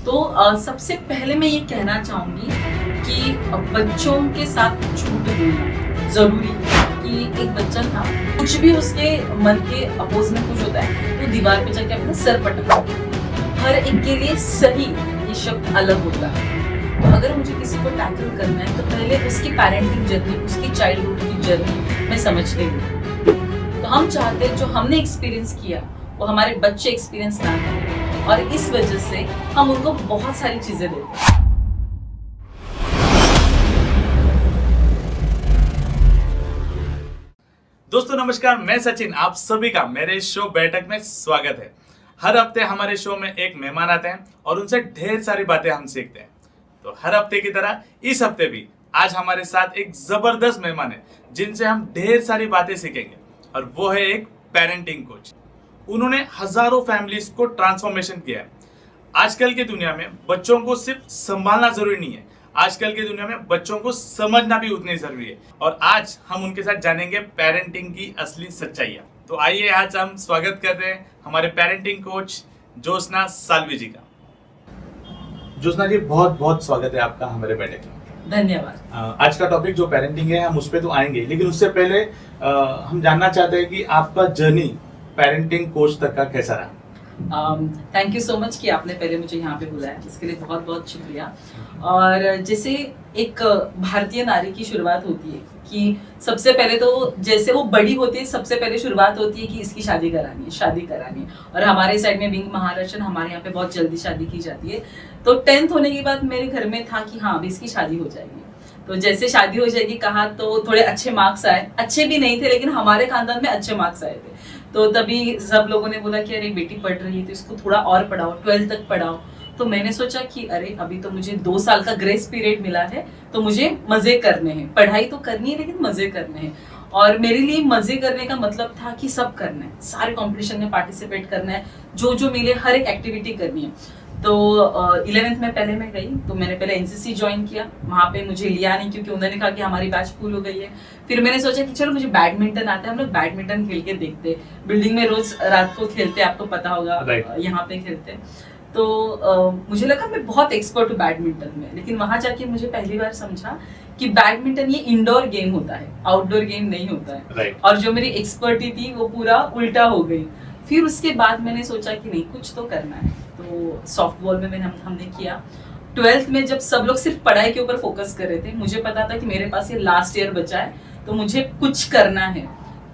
तो सबसे पहले मैं ये कहना चाहूँगी कि बच्चों के साथ झूठ बोलना ज़रूरी है। कि एक बच्चा था, कुछ भी उसके मन के अपोज में कुछ होता है तो दीवार पे जाके अपना सर पटकता है। हर एक के लिए सही ये शब्द अलग होता है। तो अगर मुझे किसी को टैकल करना है तो पहले उसकी पेरेंटिंग जर्नी, उसकी चाइल्डहुड की जर्नी मैं समझ गई हूँ। तो हम चाहते हैं जो हमने एक्सपीरियंस किया वो हमारे बच्चे एक्सपीरियंस ना करें, और इस वजह से हम उनको बहुत सारी चीजें देते हैं। दोस्तों नमस्कार, मैं सचिन, आप सभी का मेरे शो बैठक में स्वागत है। हर हफ्ते हमारे शो में एक मेहमान आते हैं और उनसे ढेर सारी बातें हम सीखते हैं। तो हर हफ्ते की तरह इस हफ्ते भी आज हमारे साथ एक जबरदस्त मेहमान है जिनसे हम ढेर सारी बातें सीखेंगे, और वो है एक पेरेंटिंग कोच। उन्होंने हजारों फैमिलीज को ट्रांसफॉर्मेशन किया है। आजकल की दुनिया में बच्चों को सिर्फ संभालना जरूरी नहीं है, आजकल की दुनिया में बच्चों को समझना भी उतनी जरूरी है। और आज हम उनके साथ जानेंगे पेरेंटिंग की असली सच्चाइयाँ। तो आइए आज हम स्वागत करते हैं हमारे पेरेंटिंग कोच ज्योत्सना साल्वी जी का। ज्योत्सना जी, बहुत बहुत स्वागत है आपका हमारे बैठक में। धन्यवाद। आज का टॉपिक जो पेरेंटिंग है हम उस पर तो आएंगे, लेकिन उससे पहले हम जानना चाहते हैं कि आपका जर्नी पेरेंटिंग कोच तक का कैसा रहा। थैंक यू सो मच कि आपने पहले मुझे यहाँ पे बुलाया, इसके लिए बहुत बहुत शुक्रिया। और जैसे एक भारतीय नारी की शुरुआत होती है कि सबसे पहले तो जैसे वो बड़ी होती है सबसे पहले शुरुआत होती है कि इसकी शादी करानी है। और हमारे साइड में बीइंग महाराष्ट्र, हमारे यहाँ पे बहुत जल्दी शादी की जाती है। तो 10th होने के बाद मेरे घर में था कि हाँ अभी इसकी शादी हो जाएगी। तो जैसे शादी हो जाएगी कहा तो थोड़े अच्छे मार्क्स आए, अच्छे भी नहीं थे लेकिन हमारे खानदान में अच्छे मार्क्स आए थे। तो तभी सब लोगों ने बोला कि अरे बेटी पढ़ रही है तो इसको थोड़ा और पढ़ाओ, 12th तक पढ़ाओ। तो मैंने सोचा कि अरे अभी तो मुझे 2 साल का ग्रेस पीरियड मिला है, तो मुझे मजे करने हैं, पढ़ाई तो करनी है लेकिन मजे करने हैं। और मेरे लिए मजे करने का मतलब था कि सब करना है, सारे कंपटीशन में पार्टिसिपेट करना है, जो जो मिले हर एक एक्टिविटी करनी है। तो 11th में पहले मैं गई, तो मैंने पहले एनसीसी ज्वाइन किया। वहाँ पे मुझे लिया नहीं क्योंकि उन्होंने कहा कि हमारी बैच फुल हो गई है। फिर मैंने सोचा कि चलो मुझे बैडमिंटन आता है, हम लोग बैडमिंटन खेल के देखते। बिल्डिंग में रोज रात को खेलते, आपको पता होगा, यहाँ पे खेलते। तो मुझे लगा मैं बहुत एक्सपर्ट हूँ बैडमिंटन में, लेकिन वहां जाके मुझे पहली बार समझा कि बैडमिंटन ये इंडोर गेम होता है, आउटडोर गेम नहीं होता है। और जो मेरी एक्सपर्टी थी वो पूरा उल्टा हो गई। फिर उसके बाद मैंने सोचा कि नहीं कुछ तो करना है, तो सॉफ्टबॉल में हमने किया। 12th में जब सब लोग सिर्फ पढ़ाई के ऊपर फोकस कर रहे थे, मुझे पता था कि मेरे पास ये लास्ट ईयर बचा है तो मुझे कुछ करना है।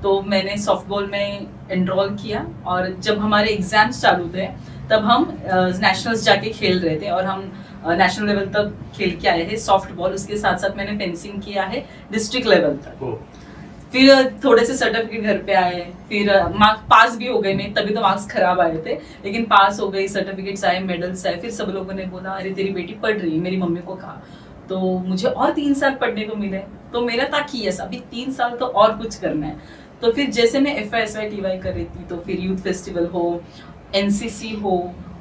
तो मैंने सॉफ्टबॉल में एनरोल किया, और जब हमारे एग्जाम्स चालू थे तब हम नेशनल्स जाके खेल रहे थे, और हम नेशनल लेवल तक खेल के आए हैं सॉफ्टबॉल। उसके साथ साथ मैंने फेंसिंग किया है डिस्ट्रिक्ट लेवल तक। फिर थोड़े से सर्टिफिकेट घर पे आए, फिर मार्क्स पास भी हो गए। मैं तभी तो मार्क्स खराब आए थे, लेकिन पास हो गई, सर्टिफिकेट्स आए, मेडल्स आए। फिर सब लोगों ने बोला अरे तेरी बेटी पढ़ रही है, मेरी मम्मी को कहा। तो मुझे और 3 साल पढ़ने को मिले, तो मेरा था कि यस अभी 3 साल तो और कुछ करना है। तो फिर जैसे मैं FYSY कर रही थी, तो फिर यूथ फेस्टिवल हो, NCC हो,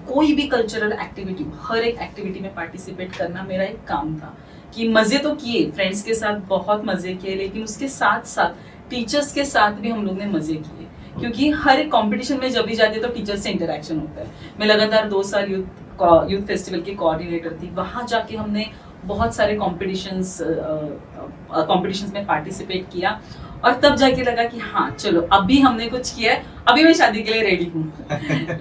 कोई भी कल्चरल एक्टिविटी, हर एक एक्टिविटी में पार्टिसिपेट करना मेरा एक काम था। कि मजे तो किए, फ्रेंड्स के साथ बहुत मजे किए, लेकिन उसके साथ साथ टीचर्स के साथ भी हम लोग ने मजे किए, क्योंकि हर एक कंपटीशन में जब भी जाते तो टीचर्स से इंटरेक्शन होता है। मैं लगातार 2 साल यूथ फेस्टिवल की कोऑर्डिनेटर थी। वहां जाके हमने बहुत सारे कॉम्पिटिशन्स में पार्टिसिपेट किया, और तब जाके लगा कि हाँ चलो अभी हमने कुछ किया है, अभी मैं शादी के लिए रेडी हूँ।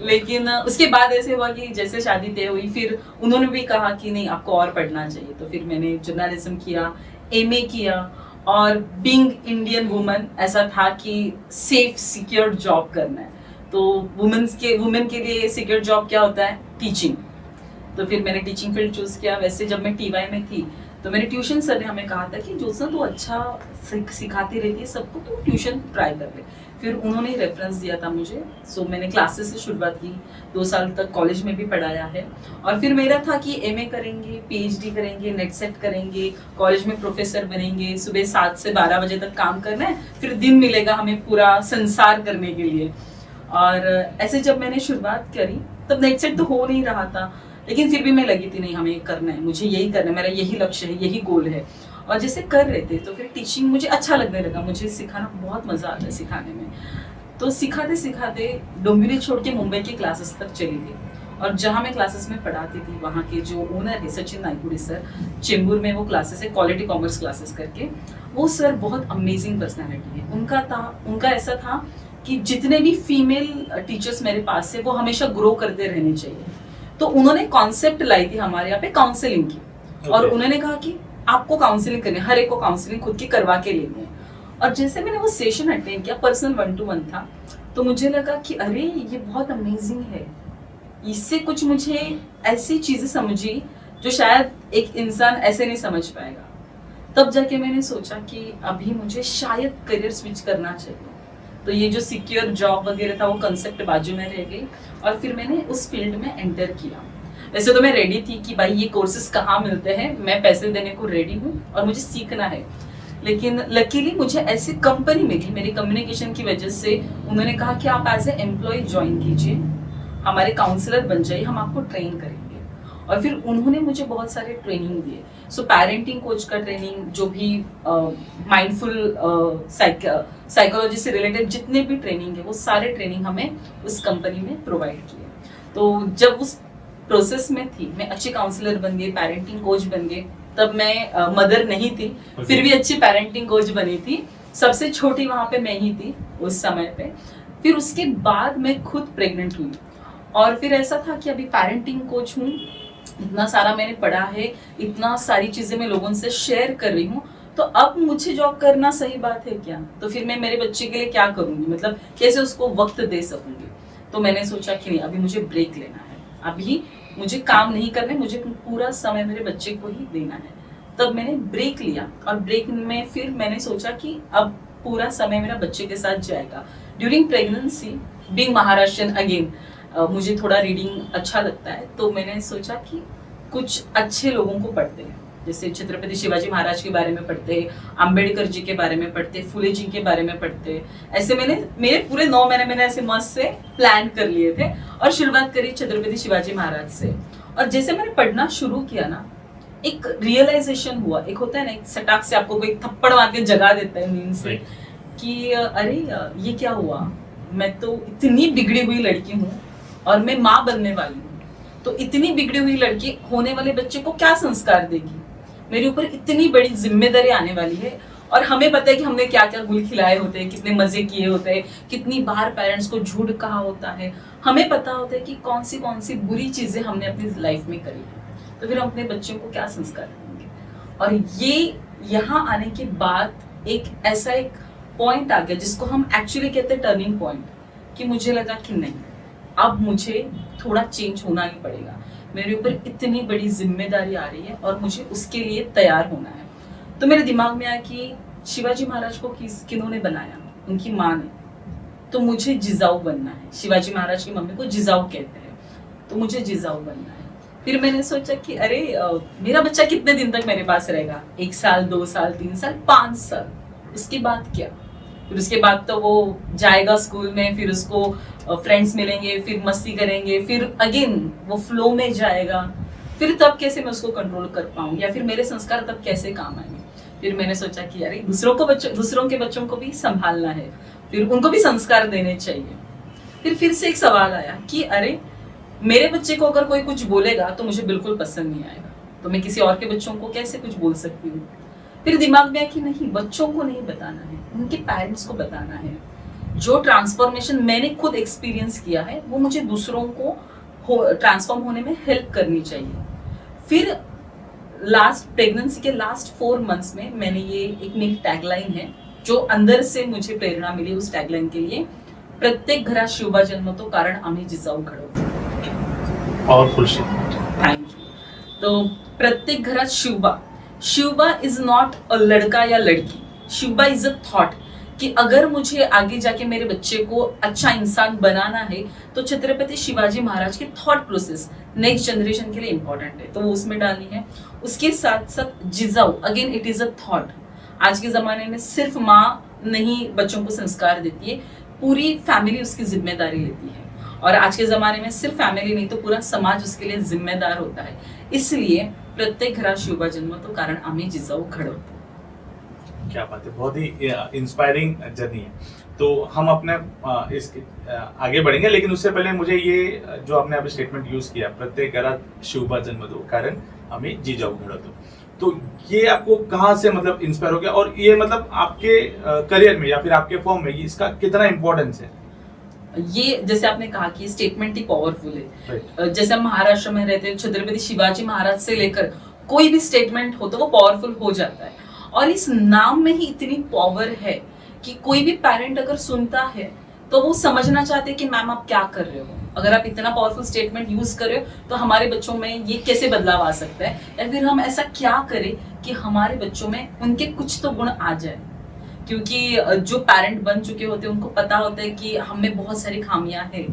लेकिन उसके बाद ऐसे हुआ कि जैसे शादी तय हुई, फिर उन्होंने भी कहा कि नहीं आपको और पढ़ना चाहिए। तो फिर मैंने जर्नलिज्म किया, MA किया। और बीइंग इंडियन वुमन ऐसा था कि सेफ सिक्योर जॉब करना है। तो वुमेन के लिए सिक्योर जॉब क्या होता है? टीचिंग। तो फिर मैंने टीचिंग फील्ड चूज किया। वैसे जब मैं TY में थी तो मेरे ट्यूशन सर ने हमें कहा था कि ज्योत्सना तू अच्छा सिखाती रहती है सबको, तो ट्यूशन ट्राई कर ले। फिर उन्होंने रेफरेंस दिया था मुझे, सो मैंने क्लासेस से शुरुआत की। 2 साल तक कॉलेज में भी पढ़ाया है। और फिर मेरा था कि MA करेंगे, PhD करेंगे, नेट सेट करेंगे, कॉलेज में प्रोफेसर बनेंगे, सुबह 7 से 12 बजे तक काम करना है, फिर दिन मिलेगा हमें पूरा संसार करने के लिए। और ऐसे जब मैंने शुरुआत करी तब नेट सेट तो हो नहीं रहा था, लेकिन फिर भी मैं लगी थी नहीं हमें करना है, मुझे यही करना है, मेरा यही लक्ष्य है, यही गोल है। और जैसे कर रहे थे तो फिर टीचिंग मुझे अच्छा लगने लगा, मुझे सिखाना बहुत मजा आता है सिखाने में। तो सिखाते सिखाते डोंबिवली छोड़ के मुंबई की क्लासेस तक चली गई। और जहाँ मैं क्लासेस में पढ़ाती थी वहाँ के जो ओनर है सचिन नायकुड़ी सर, चेंबूर में वो क्लासेस है क्वालिटी कॉमर्स क्लासेस करके, वो सर बहुत अमेजिंग पर्सनैलिटी है। उनका ऐसा था कि जितने भी फीमेल टीचर्स मेरे पास है वो हमेशा ग्रो करते रहने चाहिए। तो उन्होंने कॉन्सेप्ट लाई थी हमारे यहाँ पे काउंसलिंग की, और उन्होंने कहा कि आपको काउंसलिंग करनी है, हर एक को काउंसलिंग खुद की करवा के लेनी है। और जैसे मैंने वो सेशन अटेंड किया, पर्सनल 1-to-1 था, तो मुझे लगा कि अरे ये बहुत अमेजिंग है, इससे कुछ मुझे ऐसी चीजें समझी जो शायद एक इंसान ऐसे नहीं समझ पाएगा। तब जाके मैंने सोचा कि अभी मुझे शायद करियर स्विच करना चाहिए। तो ये जो सिक्योर जॉब वगैरह था वो कंसेप्ट बाजू में रह गई, और फिर मैंने उस फील्ड में एंटर किया। वैसे तो मैं रेडी थी कि भाई ये कोर्सेज कहाँ मिलते हैं, मैं पैसे देने को रेडी हूँ और मुझे सीखना है, लेकिन लकीली मुझे ऐसी कंपनी मिली, मेरी कम्युनिकेशन की वजह से उन्होंने कहा कि आप एज ए एम्प्लॉय ज्वाइन कीजिए, हमारे काउंसलर बन जाइए, हम आपको ट्रेन करेंगे। और फिर उन्होंने मुझे बहुत सारे ट्रेनिंग दिए। सो पेरेंटिंग कोच का ट्रेनिंग, जो भी माइंडफुल साइकोलॉजी से रिलेटेड जितने भी ट्रेनिंग है वो सारे ट्रेनिंग हमें उस कंपनी में प्रोवाइड किए। तो जब उस प्रोसेस में थी, मैं अच्छी काउंसलर बन गई, पेरेंटिंग कोच बन गई। तब मैं मदर नहीं थी, फिर भी अच्छी पेरेंटिंग कोच बनी थी। सबसे छोटी वहां पे मैं ही थी उस समय पे। फिर उसके बाद मैं खुद प्रेग्नेंट हुई, और फिर ऐसा था कि अभी पेरेंटिंग कोच हूँ, इतना सारा मैंने पढ़ा है, इतना सारी चीजें मैं लोगों से शेयर कर रही हूँ, तो अब मुझे जॉब करना सही बात है क्या? तो फिर मैं मेरे बच्चे के लिए क्या करूंगी, मतलब कैसे उसको वक्त दे सकूंगी? तो मैंने सोचा कि नहीं, अभी मुझे ब्रेक लेना है, अभी मुझे काम नहीं करना है, मुझे पूरा समय मेरे बच्चे को ही देना है। तब मैंने ब्रेक लिया, और ब्रेक में फिर मैंने सोचा कि अब पूरा समय मेरा बच्चे के साथ जाएगा। During pregnancy, being Maharashtrian again, मुझे थोड़ा रीडिंग अच्छा लगता है, तो मैंने सोचा कि कुछ अच्छे लोगों को पढ़ते हैं, जैसे छत्रपति शिवाजी महाराज के बारे में पढ़ते हैं, अम्बेडकर जी के बारे में पढ़ते, फुले जी के बारे में पढ़ते। ऐसे मेरे पूरे 9 महीने मैंने ऐसे मस्त से प्लान कर लिए थे, और शुरुआत करी छत्रपति शिवाजी महाराज से। और जैसे मैंने पढ़ना शुरू किया ना, एक रियलाइजेशन हुआ। एक होता है ना, एक सटाक से आपको कोई थप्पड़ मार के जगा देता है नींद से, कि अरे ये क्या हुआ, मैं तो इतनी बिगड़ी हुई लड़की हूँ और मैं माँ बनने वाली हूँ, तो इतनी बिगड़ी हुई लड़की होने वाले बच्चे को क्या संस्कार देगी? मेरे ऊपर इतनी बड़ी जिम्मेदारी आने वाली है, और हमें पता है कि हमने क्या क्या गुल खिलाए होते हैं, कितने मजे किए होते हैं, कितनी बार पेरेंट्स को झूठ कहा होता है, हमें पता होता है कि कौन सी बुरी चीजें हमने अपनी लाइफ में करी है, तो फिर हम अपने बच्चों को क्या संस्कार देंगे? और ये यहाँ आने के बाद एक ऐसा एक पॉइंट आ गया जिसको हम एक्चुअली कहते हैं टर्निंग पॉइंट, कि मुझे लगा कि नहीं, अब मुझे थोड़ा चेंज होना ही पड़ेगा, मेरे ऊपर इतनी बड़ी जिम्मेदारी आ रही है और मुझे उसके लिए तैयार होना है। तो मेरे दिमाग में आया कि शिवाजी महाराज को किन्होंने बनाया? उनकी माँ ने। तो मुझे जिजाऊ बनना है। शिवाजी महाराज की मम्मी को जिजाऊ कहते हैं, तो मुझे जिजाऊ बनना है। फिर मैंने सोचा कि अरे मेरा बच्चा कितने दिन तक मेरे पास रहेगा? 1 साल, 2 साल, 3 साल, 5 साल, उसके बाद क्या? फिर उसके बाद तो वो जाएगा स्कूल में, फिर उसको फ्रेंड्स मिलेंगे, फिर मस्ती करेंगे, फिर अगेन वो फ्लो में जाएगा, फिर तब कैसे मैं उसको कंट्रोल कर पाऊँ, या फिर मेरे संस्कार तब कैसे काम आएंगे? फिर मैंने सोचा कि यार दूसरों के बच्चों को भी संभालना है, फिर उनको भी संस्कार देने चाहिए। फिर से एक सवाल आया कि अरे मेरे बच्चे को अगर कोई कुछ बोलेगा तो मुझे बिल्कुल पसंद नहीं आएगा, तो मैं किसी और के बच्चों को कैसे कुछ बोल सकती हूँ? फिर दिमाग में आया कि नहीं, बच्चों को नहीं बताना है, उनके पेरेंट्स को बताना है। जो ट्रांसफॉर्मेशन मैंने खुद एक्सपीरियंस किया है वो मुझे दूसरों को ट्रांसफॉर्म होने में हेल्प करनी चाहिए। फिर प्रेगनेंसी के लास्ट 4 मंथ्स में मैंने ये एक मेरी टैगलाइन है जो अंदर से मुझे प्रेरणा मिली उस टैगलाइन के लिए, प्रत्येक घरात शिवबा जन्मतो कारण आम्ही जिजाऊ घडवतो। पावरफुल। Thank you. तो प्रत्येक घरात शिवबा इज नॉट अ लड़का या लड़की, शिवबा इज अ थॉट, कि अगर मुझे आगे जाके मेरे बच्चे को अच्छा इंसान बनाना है तो छत्रपति शिवाजी महाराज की थॉट प्रोसेस नेक्स्ट जनरेशन के लिए इंपॉर्टेंट है, तो वो उसमें डालनी है। उसके साथ साथ Jijau, again it is a thought. आज के जमाने में सिर्फ माँ नहीं बच्चों को संस्कार देती है, पूरी फैमिली उसकी जिम्मेदारी लेती है, और आज के जमाने में सिर्फ फैमिली नहीं तो पूरा समाज उसके लिए जिम्मेदार होता है। इसलिए प्रत्येक घरात शिवबा जन्मतो कारण आम्ही जिजाऊ घडवतो। क्या बात है, बहुत ही इंस्पायरिंग जर्नी है। तो हम अपने आगे बढ़ेंगे, लेकिन उससे पहले मुझे ये जो आपने अभी स्टेटमेंट यूज किया, प्रत्येक घरात शिवबा जन्मतो कारण आम्ही जिजाऊ घडवतो, तो ये आपको कहाँ से मतलब इंस्पायर हो गया, और ये मतलब आपके करियर में या फिर आपके फॉर्म में इसका कितना इंपॉर्टेंस है? ये जैसे आपने कहा कि स्टेटमेंट ही पावरफुल है। Right. जैसे हम महाराष्ट्र में रहते हैं, छत्रपति शिवाजी महाराज से लेकर कोई भी स्टेटमेंट हो तो वो पावरफुल हो जाता है। और इस नाम में ही इतनी पावर है कि कोई भी पेरेंट अगर सुनता है तो वो समझना चाहते हैं कि मैम आप क्या कर रहे हो। अगर आप इतना पावरफुल स्टेटमेंट यूज कर रहे हो तो हमारे बच्चों में ये कैसे बदलाव आ सकता है, या फिर हम ऐसा क्या करें कि हमारे बच्चों में उनके कुछ तो गुण आ जाए। क्योंकि जो पेरेंट बन चुके होते हैं उनको पता होता है कि हम में बहुत सारी खामियां हैं,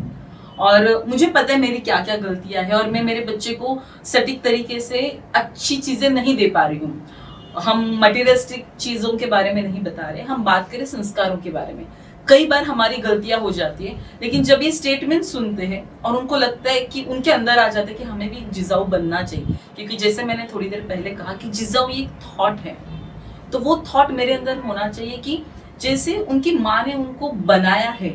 और मुझे पता है मेरी क्या क्या गलतियां हैं, और मैं मेरे बच्चे को सटीक तरीके से अच्छी चीजें नहीं दे पा रही हूँ। हम मटेरियलिस्टिक चीजों के बारे में नहीं बता रहे, हम बात करें संस्कारों के बारे में। कई बार हमारी गलतियां हो जाती है, लेकिन जब ये स्टेटमेंट सुनते हैं और उनको लगता है कि उनके अंदर आ जाता है कि हमें भी जिजाऊ बनना चाहिए, क्योंकि जैसे मैंने थोड़ी देर पहले कहा कि जिजाऊ एक थॉट है, तो वो थॉट मेरे अंदर होना चाहिए कि जैसे उनकी माँ ने उनको बनाया है।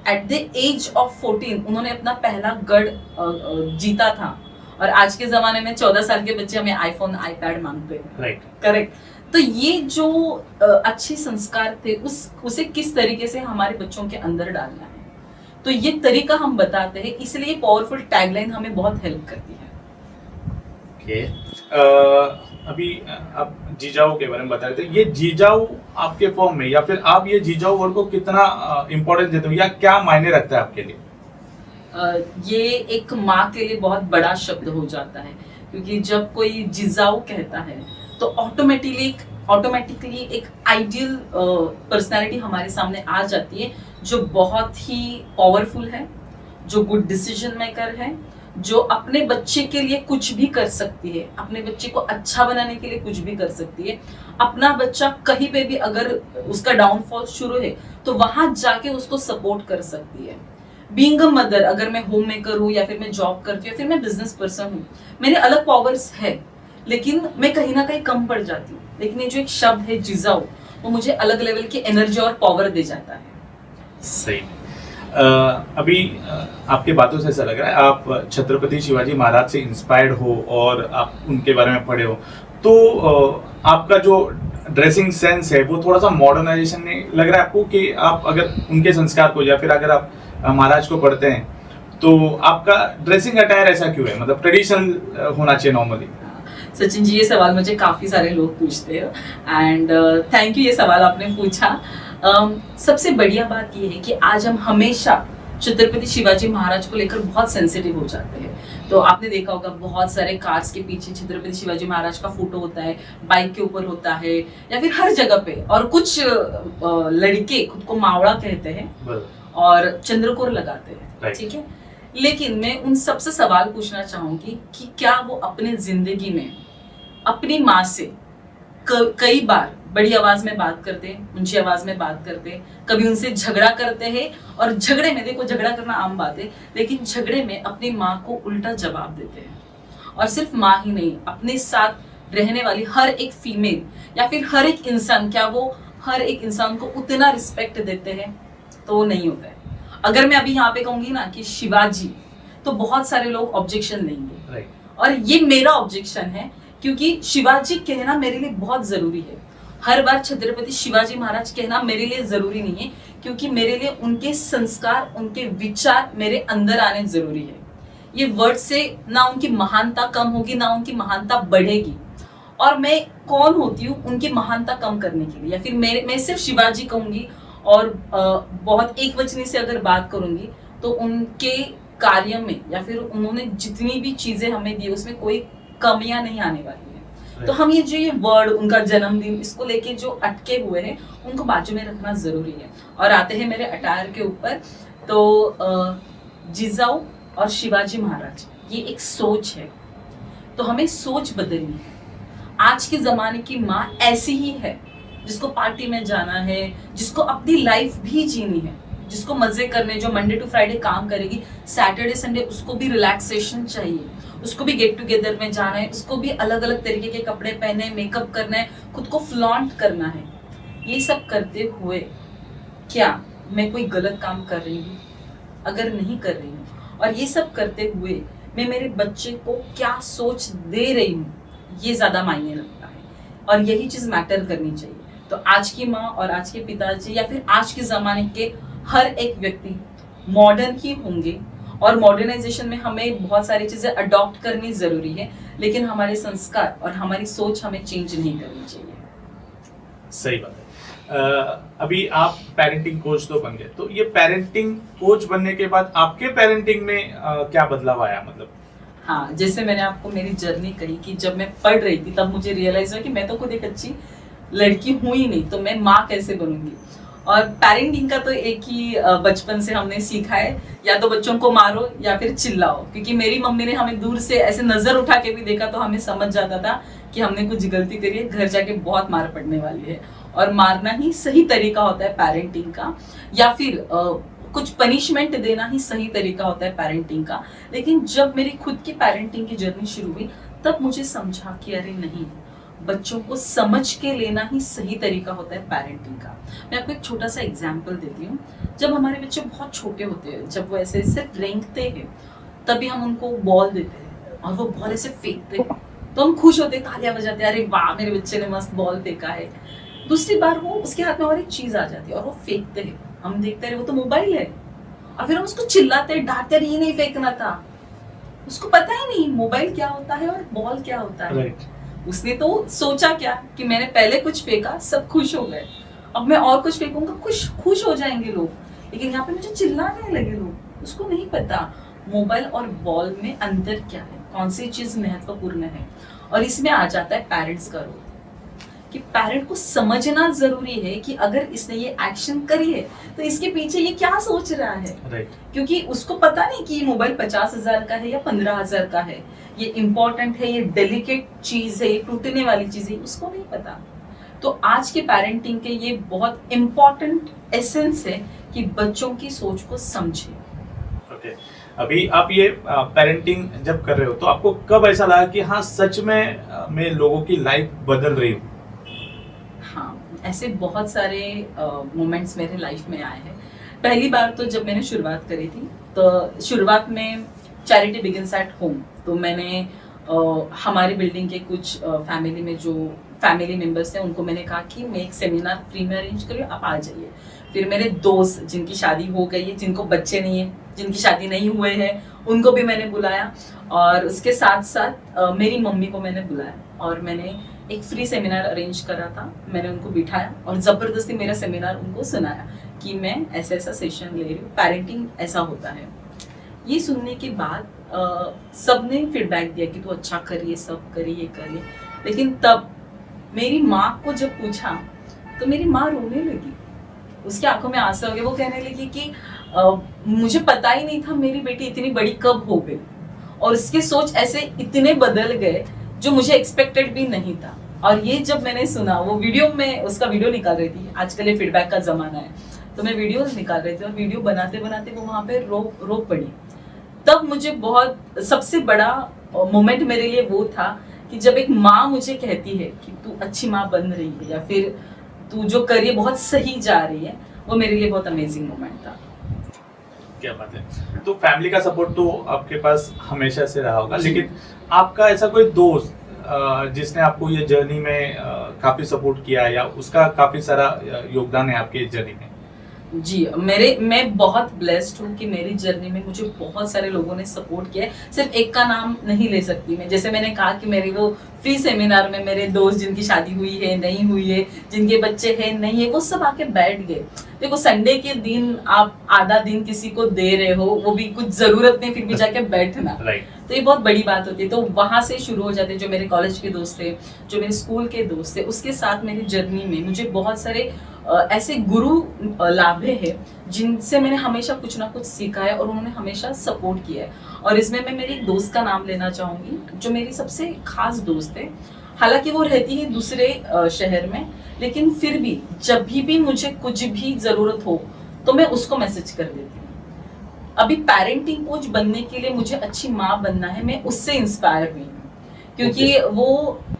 एट द एज ऑफ 14 उन्होंने अपना पहला गढ़ जीता था, और आज के जमाने में 14 साल के बच्चे हमें आईफोन आईपैड मांगते हैं। Right, correct. तो ये जो अच्छे संस्कार थे उसे किस तरीके से हमारे बच्चों के अंदर डालना है, तो ये तरीका हम बताते हैं, इसलिए पावरफुल टैगलाइन हमें बहुत हेल्प करती है। ओके, अभी आप जिजाऊ के बारे में बता रहे थे, ये जिजाऊ आपके फॉर्म में या फिर आप ये जिजाऊ वर्ड को कितना इम्पोर्टेंस देते हो या क्या मायने रखता है आपके लिए? ये एक माँ के लिए बहुत बड़ा शब्द हो जाता है, क्योंकि जब कोई जिजाऊ कहता है तो ऑटोमेटिकली एक आइडियल पर्सनालिटी हमारे सामने आ जाती है, जो बहुत ही पावरफुल है, जो गुड डिसीजन मेकर है, जो अपने बच्चे के लिए कुछ भी कर सकती है, अपने बच्चे को अच्छा बनाने के लिए कुछ भी कर सकती है। अपना बच्चा कहीं पे भी अगर उसका डाउनफॉल शुरू है तो वहां जाके उसको सपोर्ट कर सकती है। बीइंग अ मदर, अगर मैं होम मेकर हूँ या फिर मैं जॉब करती हूँ या फिर मैं बिजनेस पर्सन हूँ, मेरे अलग पावर्स है, लेकिन मैं कहीं ना कहीं कम पड़ जाती हूँ। लेकिन ये जो एक शब्द है जिजाऊ, वो मुझे अलग लेवल की एनर्जी और पावर दे जाता है। सही। अभी आपके बातों से ऐसा लग रहा है आप छत्रपति शिवाजी महाराज से इंस्पायर्ड हो और आप उनके बारे में पढ़े हो, तो आपका जो ड्रेसिंग सेंस है वो थोड़ा सा मॉडर्नाइजेशन में लग रहा है आपको, कि आप अगर उनके संस्कार को या फिर अगर आप महाराज को पढ़ते हैं तो आपका ड्रेसिंग अटायर ऐसा क्यों है, मतलब ट्रेडिशनल होना चाहिए नॉर्मली? सचिन जी, ये सवाल मुझे काफी सारे लोग पूछते हैं, एंड थैंक यू ये सवाल आपने पूछा। सबसे बढ़िया बात ये है कि आज हम हमेशा छत्रपति शिवाजी महाराज को लेकर बहुत सेंसिटिव हो जाते हैं। तो आपने देखा होगा बहुत सारे कार्स के पीछे छत्रपति शिवाजी महाराज का फोटो होता है, बाइक के ऊपर होता है, या फिर हर जगह पे। और कुछ लड़के खुद को मावड़ा कहते हैं और चंद्रकोर लगाते हैं, ठीक है। लेकिन मैं उन सबसे सवाल पूछना चाहूंगी कि क्या वो अपने जिंदगी में अपनी माँ से कई बार बड़ी आवाज में बात करते हैं, ऊंची आवाज में बात करते हैं, कभी उनसे झगड़ा करते हैं, और झगड़े में, देखो झगड़ा करना आम बात है, लेकिन झगड़े में अपनी माँ को उल्टा जवाब देते हैं। और सिर्फ माँ ही नहीं, अपने साथ रहने वाली हर एक फीमेल या फिर हर एक इंसान, क्या वो हर एक इंसान को उतना रिस्पेक्ट देते हैं? तो वो नहीं होता है। अगर मैं अभी यहाँ पे कहूंगी ना कि शिवाजी, तो बहुत सारे लोग ऑब्जेक्शन देंगे, और ये मेरा ऑब्जेक्शन है, क्योंकि शिवाजी कहना मेरे लिए बहुत जरूरी है। हर बार छत्रपति शिवाजी महाराज कहना मेरे लिए जरूरी नहीं है, क्योंकि मेरे लिए उनके संस्कार, उनके विचार मेरे अंदर आने जरूरी है। ये वर्ड से ना उनकी महानता कम होगी, ना उनकी महानता बढ़ेगी। और मैं कौन होती हूँ उनकी महानता कम करने के लिए, या फिर मैं सिर्फ शिवाजी कहूंगी और बहुत एक वचनी से अगर बात करूंगी तो उनके कार्य में या फिर उन्होंने जितनी भी चीजें हमें दी उसमें कोई कमियां नहीं आने वाली है। तो हम ये वर्ड, उनका जन्मदिन, इसको लेके जो अटके हुए हैं उनको बाजू में रखना जरूरी है। और आते हैं मेरे अटायर के ऊपर, तो जिजाऊ और शिवाजी महाराज, ये एक सोच है, तो हमें सोच बदलनी है। आज के जमाने की माँ ऐसी ही है, जिसको पार्टी में जाना है, जिसको अपनी लाइफ भी जीनी है, जिसको मजे करने, जो मंडे टू फ्राइडे काम करेगी, सैटरडे संडे उसको भी रिलैक्सेशन चाहिए, उसको भी गेट टुगेदर में जाना है, उसको भी अलग अलग तरीके के कपड़े पहने, मेकअप करना है, खुद को फ्लॉन्ट करना है। ये सब करते हुए क्या मैं कोई गलत काम कर रही हूँ, अगर नहीं कर रही हूँ, और ये सब करते हुए मैं मेरे बच्चे को क्या सोच दे रही हूँ, ये ज्यादा मायने रखता है और यही चीज मैटर करनी चाहिए। तो आज की माँ और आज के पिताजी या फिर आज के जमाने के हर एक व्यक्ति मॉडर्न ही होंगे, और मॉडर्नाइजेशन में हमें बहुत सारी चीजें अडॉप्ट करनी जरूरी है, लेकिन हमारे संस्कार और हमारी सोच हमें चेंज नहीं करनी चाहिए। सही बात है। अभी आप पेरेंटिंग कोच तो बन गए, तो ये पेरेंटिंग कोच बनने के बाद आपके पेरेंटिंग में क्या बदलाव आया, मतलब? हाँ, जैसे मैंने आपको मेरी जर्नी कही कि जब मैं पढ़ रही थी तब मुझे रियलाइज हुआ कि मैं तो खुद एक अच्छी लड़की हूं ही नहीं, तो मैं माँ कैसे बनूंगी। और पेरेंटिंग का तो एक ही बचपन से हमने सीखा है, या तो बच्चों को मारो या फिर चिल्लाओ, क्योंकि मेरी मम्मी ने हमें दूर से ऐसे नजर उठा के भी देखा तो हमें समझ जाता था कि हमने कुछ गलती करी है, घर जाके बहुत मार पड़ने वाली है, और मारना ही सही तरीका होता है पेरेंटिंग का, या फिर कुछ पनिशमेंट देना ही सही तरीका होता है पेरेंटिंग का। लेकिन जब मेरी खुद की पेरेंटिंग की जर्नी शुरू हुई तब मुझे समझा कि अरे नहीं, बच्चों को समझ के लेना ही सही तरीका होता है पेरेंटिंग का। मैं आपको एक छोटा सा एग्जाम्पल देती हूँ। जब हमारे बच्चे बहुत छोटे होते हैं, जब वो ऐसे सिर्फ रेंगते हैं, तभी हम उनको बॉल देते हैं और वो बॉल ऐसे फेंकते हैं, तो हम खुश होते, तालियां बजाते, अरे वाह मेरे बच्चे ने मस्त बॉल फेंका है। दूसरी बार वो उसके हाथ में और एक चीज आ जाती है और वो फेंकते हैं, हम देखते हैं वो तो मोबाइल है, और फिर हम उसको चिल्लाते हैं, डांटते हैं, ये नहीं फेंकना था। उसको पता ही नहीं मोबाइल क्या होता है और बॉल क्या होता है। उसने तो सोचा क्या कि मैंने पहले कुछ फेंका, सब खुश हो गए, अब मैं और कुछ फेंकूंगा, खुश हो जाएंगे लोग, लेकिन यहाँ पे मुझे चिल्लाने लगे लोग। उसको नहीं पता मोबाइल और बॉल में अंतर क्या है, कौन सी चीज महत्वपूर्ण है। और इसमें आ जाता है पेरेंट्स का रोल, कि पेरेंट को समझना जरूरी है कि अगर इसने ये एक्शन करी है तो इसके पीछे ये क्या सोच रहा है। क्योंकि उसको पता नहीं कि ये मोबाइल 50,000 का है या 15,000 का है, ये इम्पोर्टेंट है, ये डेलिकेट चीज है, ये टूटने वाली चीज है, उसको नहीं पता। तो आज के पेरेंटिंग के ये बहुत इम्पोर्टेंट एसेंस है कि बच्चों की सोच को समझे। ओके, अभी आप ये पेरेंटिंग जब कर रहे हो तो आपको कब ऐसा लगा कि हाँ सच में मैं लोगों की लाइफ बदल रही हूँ? हाँ, ऐसे बहुत सारे मोमेंट्स मेरे लाइफ में आए हैं। पहली बार तो जब मैंने शुरुआत करी थी, तो शुरुआत में चैरिटी बिगिंस एट होम, तो मैंने हमारी बिल्डिंग के कुछ फैमिली में जो फैमिली मेंबर्स थे उनको मैंने कहा कि मैं एक सेमिनार फ्री में अरेंज करूँ, आप आ जाइए। फिर मेरे दोस्त जिनकी शादी हो गई है, जिनको बच्चे नहीं है, जिनकी शादी नहीं हुए हैं, उनको भी मैंने बुलाया, और उसके साथ साथ मेरी मम्मी को मैंने बुलाया और मैंने एक फ्री सेमिनार अरेंज करा था। मैंने उनको बिठाया और जबरदस्ती मेरा सेमिनार उनको सुनाया कि मैं ऐसा ऐसा सेशन ले रही हूँ, पेरेंटिंग ऐसा होता है। ये सुनने के बाद सबने फीडबैक दिया कि तू अच्छा करिए, सब करिए, ये करिए। लेकिन तब मेरी माँ को जब पूछा तो मेरी माँ रोने लगी, उसकी आंखों में आंसू आ गए। वो कहने लगी कि मुझे पता ही नहीं था मेरी बेटी इतनी बड़ी कब हो गई, और उसके सोच ऐसे इतने बदल गए जो मुझे एक्सपेक्टेड भी नहीं था। और ये जब मैंने सुना, वो वीडियो में उसका वीडियो निकाल रही थी, आजकल ये फीडबैक का जमाना है, तो मैं वीडियो निकाल रही थी और वीडियो बनाते बनाते वो वहां पे रो पड़ी। तब मुझे बहुत सबसे बड़ा मोमेंट मेरे लिए वो था कि जब एक माँ मुझे कहती है कि तू अच्छी माँ बन रही है, या फिर तू जो कर रही है बहुत सही जा रही है, वो मेरे लिए बहुत अमेजिंग मोमेंट था। क्या बात है। तो फैमिली का सपोर्ट तो आपके पास हमेशा से रहा होगा, लेकिन आपका ऐसा कोई दोस्त जिसने आपको ये जर्नी में काफी सपोर्ट किया, या उसका काफी सारा योगदान है आपके जर्नी में? जी, मैं बहुत ब्लेस्ड हूँ कि मेरी जर्नी में मुझे बहुत सारे लोगों ने सपोर्ट किया है। सिर्फ एक का नाम नहीं ले सकती मैं, जैसे मैंने कहा कि मेरे वो फ्री सेमिनार में मेरे दोस्त जिनकी शादी हुई है, नहीं हुई है, जिनके बच्चे हैं, नहीं है, वो सब आके बैठ गए। देखो, संडे के दिन आप आधा दिन किसी को दे रहे हो, वो भी कुछ जरूरत नहीं, फिर भी जाके बैठना, तो ये बहुत बड़ी बात होती है। तो वहां से शुरू हो जाते, जो मेरे कॉलेज के दोस्त थे, जो मेरे स्कूल के दोस्त थे, उसके साथ मेरी जर्नी में मुझे बहुत सारे ऐसे गुरु लाभे हैं जिनसे मैंने हमेशा कुछ ना कुछ सीखा है और उन्होंने हमेशा सपोर्ट किया है। और इसमें मैं मेरी दोस्त का नाम लेना चाहूंगी, जो मेरी सबसे खास दोस्त है। हालांकि वो रहती है दूसरे शहर में, लेकिन फिर भी जब भी मुझे कुछ भी जरूरत हो तो मैं उसको मैसेज कर देती हूँ। अभी पेरेंटिंग कोच बनने के लिए मुझे अच्छी माँ बनना है, मैं उससे इंस्पायर हुई हूँ, क्योंकि वो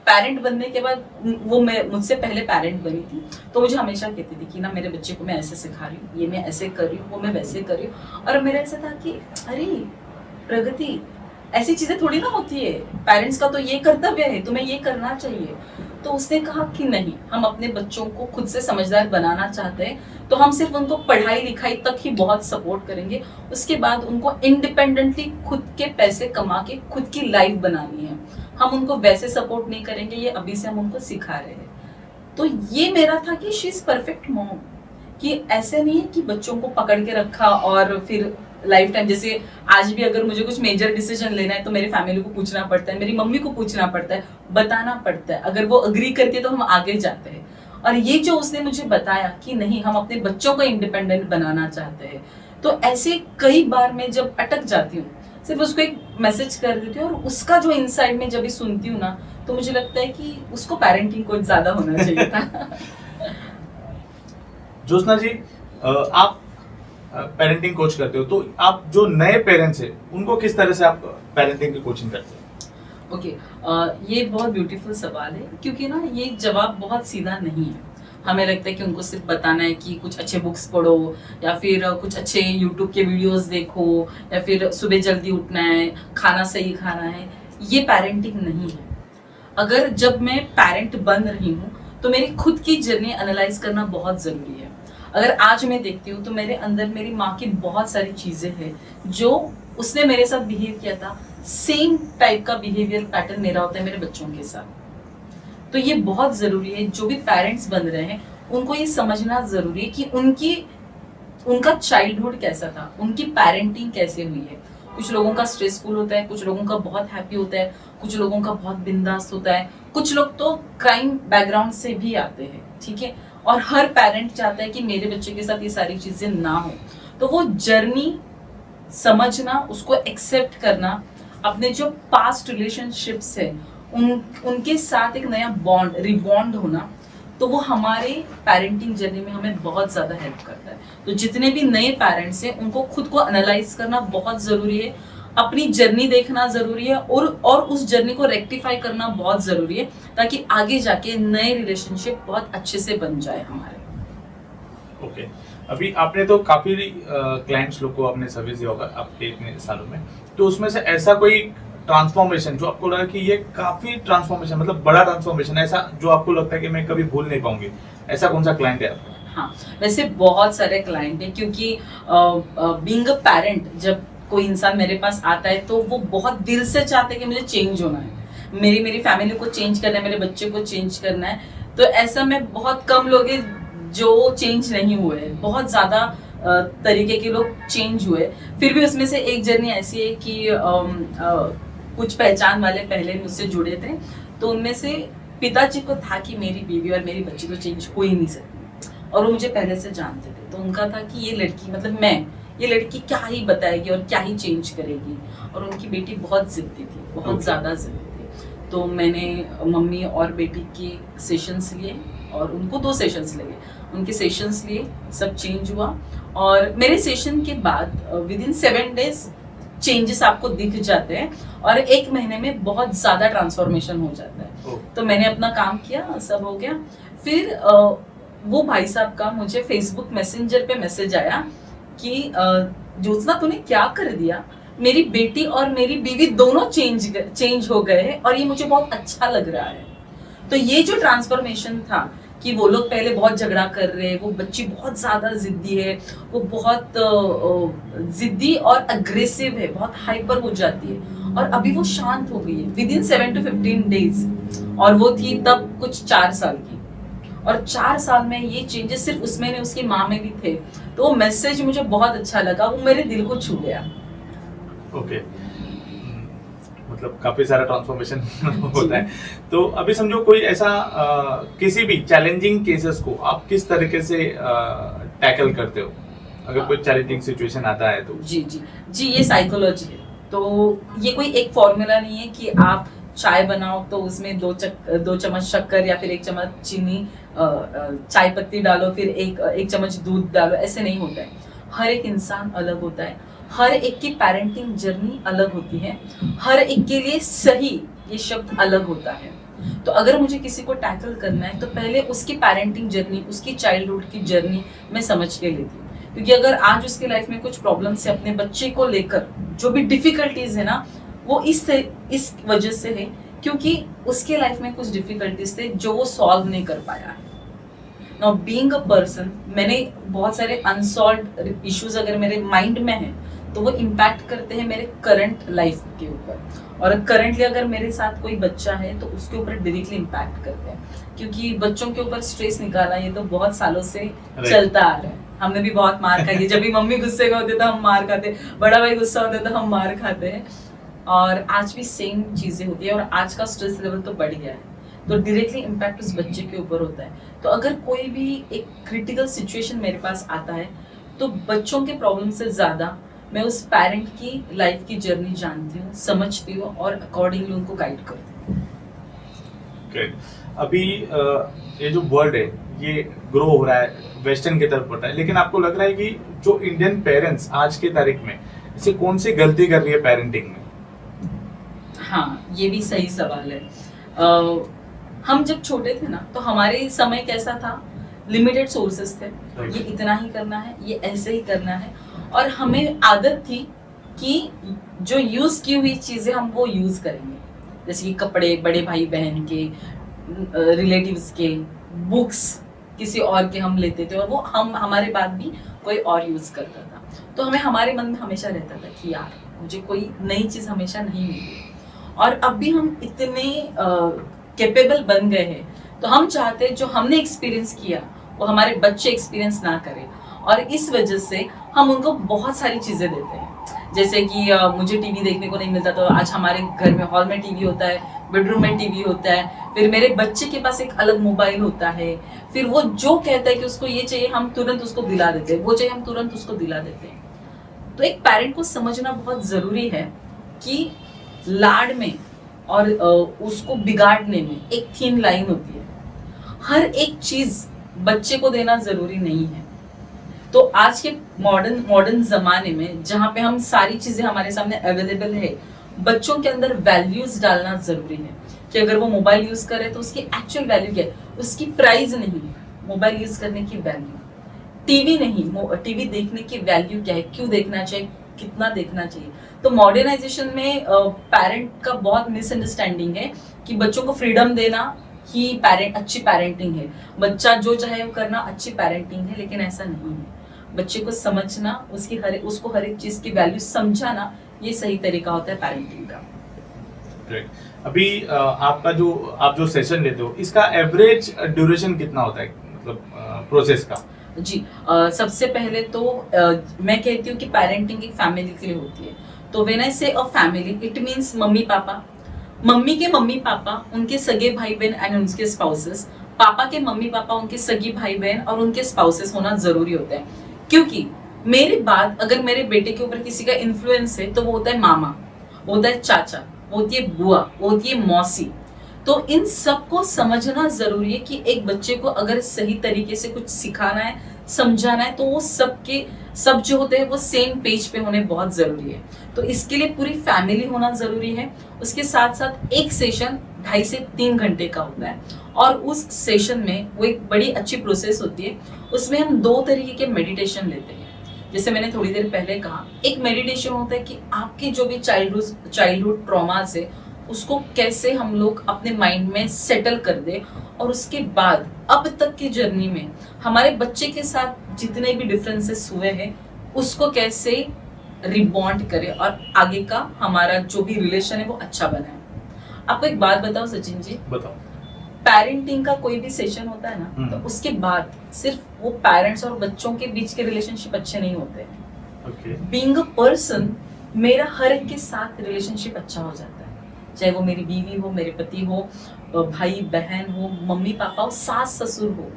पेरेंट बनने के बाद वो मैं मुझसे पहले पेरेंट बनी थी, तो मुझे हमेशा कहती थी कि ना मेरे बच्चे को मैं ऐसे सिखा रही हूँ, ये मैं ऐसे कर रही हूँ, वो मैं वैसे कर रही हूँ। और मेरा ऐसा था कि अरे प्रगति ऐसी चीजें थोड़ी ना होती है, पेरेंट्स का तो ये कर्तव्य है, तुम्हें ये करना चाहिए। तो उसने कहा कि नहीं, हम अपने बच्चों को खुद से समझदार बनाना चाहते हैं, तो हम सिर्फ उनको पढ़ाई लिखाई तक ही बहुत सपोर्ट करेंगे, उसके बाद उनको इंडिपेंडेंटली खुद के पैसे कमा के खुद की लाइफ बनानी है, हम उनको वैसे सपोर्ट नहीं करेंगे, ये अभी से हम उनको सिखा रहे हैं। तो ये मेरा था कि शी इज परफेक्ट मॉम, कि ऐसे नहीं है कि बच्चों को पकड़ के रखा और फिर लाइफ टाइम, जैसे आज भी अगर मुझे कुछ मेजर डिसीजन लेना है तो मेरी फैमिली को पूछना पड़ता है, मेरी मम्मी को पूछना पड़ता है, बताना पड़ता है, अगर वो अग्री करती है तो हम आगे जाते हैं। और ये जो उसने मुझे बताया कि नहीं, हम अपने बच्चों को इंडिपेंडेंट बनाना चाहते हैं, तो ऐसे कई बार मैं जब अटक जाती हूँ सिर्फ उसको एक मैसेज कर देती हूँ, और उसका जो इनसाइड में जब भी सुनती हूँ ना, तो मुझे लगता है कि उसको पेरेंटिंग कोच ज्यादा होना चाहिए था। ज्योत्सना जी, आप पेरेंटिंग कोच करते हो, तो आप जो नए पेरेंट्स हैं उनको किस तरह से आप पेरेंटिंग की कोचिंग करते हो? ओके, ये बहुत ब्यूटीफुल सवाल है, क्योंकि ना ये जवाब बहुत सीधा नहीं है। हमें लगता है कि उनको सिर्फ बताना है कि कुछ अच्छे बुक्स पढ़ो, या फिर कुछ अच्छे यूट्यूब के वीडियोस देखो, या फिर सुबह जल्दी उठना है, खाना सही खाना है। ये पेरेंटिंग नहीं है। अगर जब मैं पेरेंट बन रही हूँ तो मेरी खुद की जर्नी एनालाइज करना बहुत जरूरी है। अगर आज मैं देखती हूँ तो मेरे अंदर मेरी माँ की बहुत सारी चीजें हैं जो उसने मेरे साथ बिहेव किया था, सेम टाइप का बिहेवियर पैटर्न मेरा होता है मेरे बच्चों के साथ। तो ये बहुत जरूरी है, जो भी पेरेंट्स बन रहे हैं उनको ये समझना जरूरी है कि उनका चाइल्डहुड कैसा था, उनकी पेरेंटिंग कैसे हुई है। कुछ लोगों का स्ट्रेसफुल होता है, कुछ लोगों का बहुत हैप्पी होता है, कुछ लोगों का बहुत बिंदास होता है, कुछ लोग तो क्राइम बैकग्राउंड से भी आते हैं, ठीक है। और हर पेरेंट चाहता है कि मेरे बच्चे के साथ ये सारी चीजें ना हो। तो वो जर्नी समझना, उसको एक्सेप्ट करना, अपने जो पास्ट रिलेशनशिप्स है उनके साथ एक नया बॉन्ड, रिबॉन्ड होना, तो वो हमारे पेरेंटिंग जर्नी में हमें बहुत ज्यादा हेल्प करता है। तो जितने भी नए पेरेंट्स हैं उनको खुद को एनालाइज करना बहुत जरूरी है, अपनी जर्नी देखना जरूरी है, और उस जर्नी को रेक्टिफाई करना बहुत जरूरी है, ताकि आगे जाके नए रिलेशनशिप बहुत अच्छे से बन जाए हमारे। ओके, अभी आपने तो काफी क्लाइंट्स लोग को आपने सर्विस दिया होगा आपके इतने सालों में, तो उसमें से ऐसा कोई ट्रांसफॉर्मेशन जो आपको लगा कि ये काफी ट्रांसफॉर्मेशन, मतलब बड़ा ट्रांसफॉर्मेशन, ऐसा जो आपको लगता है कि मैं कभी भूल नहीं पाऊंगी, ऐसा कौन सा क्लाइंट है आपका? हाँ, वैसे बहुत सारे क्लाइंट हैं, क्योंकि बीइंग अ पेरेंट जब कोई इंसान मेरे पास आता है तो वो बहुत दिल से चाहते हैं कि मुझे चेंज होना है, मेरी फैमिली को चेंज करना है, मेरे बच्चे को चेंज करना है। तो ऐसा में बहुत कम लोग हैं जो चेंज नहीं हुए, बहुत ज्यादा तरीके के लोग चेंज हुए। फिर भी उसमें से एक जर्नी ऐसी है कि कुछ पहचान वाले पहले मुझसे जुड़े थे, तो उनमें से पिताजी को था कि मेरी बीवी और मेरी बच्ची तो चेंज हो ही नहीं सकती, और वो मुझे पहले से जानते थे। तो उनका था कि ये लड़की, मतलब मैं, ये लड़की क्या ही बताएगी और क्या ही चेंज करेगी। और उनकी बेटी बहुत जिद्दी थी, बहुत ज्यादा जिद्दी थी। तो मैंने मम्मी और बेटी के सेशंस लिए, और उनको 2 सेशंस लगे, उनके सेशंस लिए, सब चेंज हुआ। और मेरे सेशन के बाद विद इन 7 डेज चेंजेस आपको दिख जाते हैं, और 1 महीने में बहुत ज्यादा ट्रांसफॉर्मेशन हो जाता है। तो मैंने अपना काम किया, सब हो गया। फिर वो भाई साहब का मुझे फेसबुक मैसेंजर पे मैसेज आया कि ज्योत्सना तूने क्या कर दिया, मेरी बेटी और मेरी बीवी दोनों चेंज हो गए हैं, और ये मुझे बहुत अच्छा लग रहा है। तो ये जो ट्रांसफॉर्मेशन था कि वो लोग पहले बहुत झगड़ा कर रहे हैं, वो बच्ची बहुत ज्यादा जिद्दी है, वो बहुत जिद्दी और अग्रेसिव है, बहुत हाइपर हो जाती है, और अभी वो शांत हो गई है विद इन 7 to 15 डेज। और वो थी तब कुछ 4 साल की, और 4 साल में ये चेंजेस सिर्फ उसमें नहीं, उसकी माँ में भी थे। तो वो मैसेज मुझे बहुत अच्छा लगा, वो मेरे दिल को छू गया। ओके, मतलब काफी सारा ट्रांसफॉर्मेशन होता है। तो अभी समझो कोई ऐसा किसी भी चैलेंजिंग केसेस को आप किस तरीके से टैकल करते हो, अगर कोई चैलेंजिंग सिचुएशन आता है तो? जी, ये साइकोलॉजी है। तो ये कोई एक फॉर्मूला नहीं है कि आप चाय बनाओ तो उसमें 2 चम्मच शक्कर या फिर 1 चम्मच चीनी, चाय पत्ती डालो, फिर एक चम्मच दूध डालो, ऐसे नहीं होता है। हर एक इंसान अलग होता है, हर एक की पेरेंटिंग जर्नी अलग होती है, हर एक के लिए सही ये शब्द अलग होता है। तो अगर मुझे किसी को टैकल करना है तो पहले उसकी पेरेंटिंग जर्नी, उसकी चाइल्डहुड की जर्नी मैं समझ के लेती हूँ। क्योंकि अगर आज उसके लाइफ में कुछ प्रॉब्लम्स है अपने बच्चे को लेकर, जो भी डिफिकल्टीज है ना, वो इस वजह से है क्योंकि उसके लाइफ में कुछ डिफिकल्टीज थे जो वो सॉल्व नहीं कर पाया है। नाउ बीइंग अ पर्सन, मैंने बहुत सारे अनसॉल्व्ड इश्यूज अगर मेरे माइंड में है तो वो इम्पैक्ट करते हैं मेरे करंट लाइफ के ऊपर, और करंटली अगर मेरे साथ कोई बच्चा है तो उसके ऊपर डायरेक्टली इम्पैक्ट करते हैं। क्योंकि बच्चों के ऊपर स्ट्रेस निकालना ये तो बहुत सालों से चलता आ रहा है। हमने भी बहुत मार खाई है, जब भी मम्मी गुस्से में होते तो हम मार खाते, बड़ा भाई गुस्सा होता तो हम मार खाते हैं, और आज भी सेम चीजें होती है। और आज का स्ट्रेस लेवल तो बढ़ गया है, तो डायरेक्टली इम्पैक्ट उस बच्चे के ऊपर होता है। तो अगर कोई भी एक क्रिटिकल सिचुएशन मेरे पास आता है तो बच्चों के प्रॉब्लम से ज्यादा मैं उस पेरेंट की लाइफ की जर्नी जानती हूँ, समझती हूँ और अकॉर्डिंगली उनको गाइड करती हूँ। ग्रेट। अभी ये जो वर्ल्ड है ये ग्रो हो रहा है, वेस्टर्न की तरफ बढ़ रहा है, लेकिन आपको लग रहा है कि जो इंडियन पेरेंट्स आज के तारीख में ऐसे कौन सी गलती कर रही है पेरेंटिंग में? हाँ, ये भी सही सवाल है। हम जब छोटे थे ना तो हमारे समय कैसा था, लिमिटेड सोर्सेस थे, ये इतना ही करना है, ये ऐसे ही करना है, और हमें आदत थी कि जो यूज की हुई चीजें हम वो यूज करेंगे, जैसे कि कपड़े बड़े भाई बहन के, रिलेटिव्स के, बुक्स किसी और के हम लेते थे, और वो हम हमारे बाद भी कोई और यूज करता था। तो हमारे मन में हमेशा रहता था कि यार मुझे कोई नई चीज हमेशा नहीं मिली। और अब भी हम इतने कैपेबल बन गए हैं तो हम चाहते हैं जो हमने एक्सपीरियंस किया वो हमारे बच्चे एक्सपीरियंस ना करें, और इस वजह से हम उनको बहुत सारी चीजें देते हैं। जैसे कि मुझे टीवी देखने को नहीं मिलता तो आज हमारे घर में हॉल में टीवी होता है, बेडरूम में टीवी होता है, फिर मेरे बच्चे के पास एक अलग मोबाइल होता है, फिर वो जो कहता है कि उसको ये चाहिए हम तुरंत उसको दिला देते हैं, वो चाहिए हम तुरंत उसको दिला देते हैं। तो एक पेरेंट को समझना बहुत जरूरी है कि लाड में और उसको बिगाड़ने में एक थीन लाइन होती है। हर एक चीज बच्चे को देना जरूरी नहीं है। तो आज के मॉडर्न जमाने में जहाँ पे हम सारी चीजें हमारे सामने अवेलेबल है, बच्चों के अंदर वैल्यूज डालना जरूरी है कि अगर वो मोबाइल यूज करे तो उसकी एक्चुअल वैल्यू क्या है, उसकी प्राइस नहीं, मोबाइल यूज करने की वैल्यू, टीवी नहीं, टीवी देखने की वैल्यू क्या है, क्यों देखना चाहिए, कितना देखना चाहिए। तो मॉडर्नाइजेशन में पेरेंट का बहुत मिसअंडरस्टैंडिंग है कि बच्चों को फ्रीडम देना ही अच्छी पेरेंटिंग है, बच्चा जो चाहे वो करना अच्छी पेरेंटिंग है, लेकिन ऐसा नहीं है। बच्चे को समझना, उसको हर एक चीज की वैल्यू समझाना, ये सही तरीका होता है पेरेंटिंग का। ग्रेट। अभी आप जो सेशन लेते हो इसका एवरेज ड्यूरेशन कितना होता है, मतलब प्रोसेस का? जी, सबसे पहले तो मैं कहती हूँ कि पेरेंटिंग एक फैमिली के लिए होती है। तो व्हेन आई से a family, it means mummy papa, mummy के मम्मी पापा, उनके सगे भाई बहन एंड उनके स्पाउसेस, पापा के मम्मी पापा, उनके सगी भाई बहन और उनके स्पाउसेस होना जरूरी होता है। क्योंकि मेरे बाद अगर मेरे बेटे के ऊपर किसी का इन्फ्लुएंस है तो वो होता है मामा, वो होता है चाचा, वो होती है बुआ, वो होती है मौसी। तो इन सबको समझना जरूरी है कि एक बच्चे को अगर सही तरीके से कुछ सिखाना है, समझाना है, तो वो सब जो होते हैं वो सेम पेज पे होने बहुत जरूरी है। तो इसके लिए पूरी फैमिली होना जरूरी है। उसके साथ साथ एक सेशन 2.5 से 3 घंटे का होता है, और उस सेशन में वो एक बड़ी अच्छी प्रोसेस होती है। उसमें हम 2 तरीके के मेडिटेशन लेते हैं। जैसे मैंने थोड़ी देर पहले कहा, एक मेडिटेशन होता है कि आपके जो भी चाइल्डहुड ट्रॉमास है उसको कैसे हम लोग अपने माइंड में सेटल कर दे, और उसके बाद अब तक की जर्नी में हमारे बच्चे के साथ जितने भी डिफरेंसेस हुए हैं उसको कैसे रिबॉन्ड करे और आगे का हमारा जो भी रिलेशन है वो अच्छा बनाए। आपको एक बात बताओ सचिन जी, बताओ। पेरेंटिंग का कोई भी सेशन होता है ना, तो उसके बाद सिर्फ वो पेरेंट्स और बच्चों के बीच के रिलेशनशिप अच्छे नहीं होते हैं। बीइंग अ पर्सन, मेरा हर एक के साथ रिलेशनशिप अच्छा हो जाता है, चाहे वो मेरी बीवी हो, मेरे पति हो, भाई बहन हो, मम्मी पापा हो, सास ससुर हो।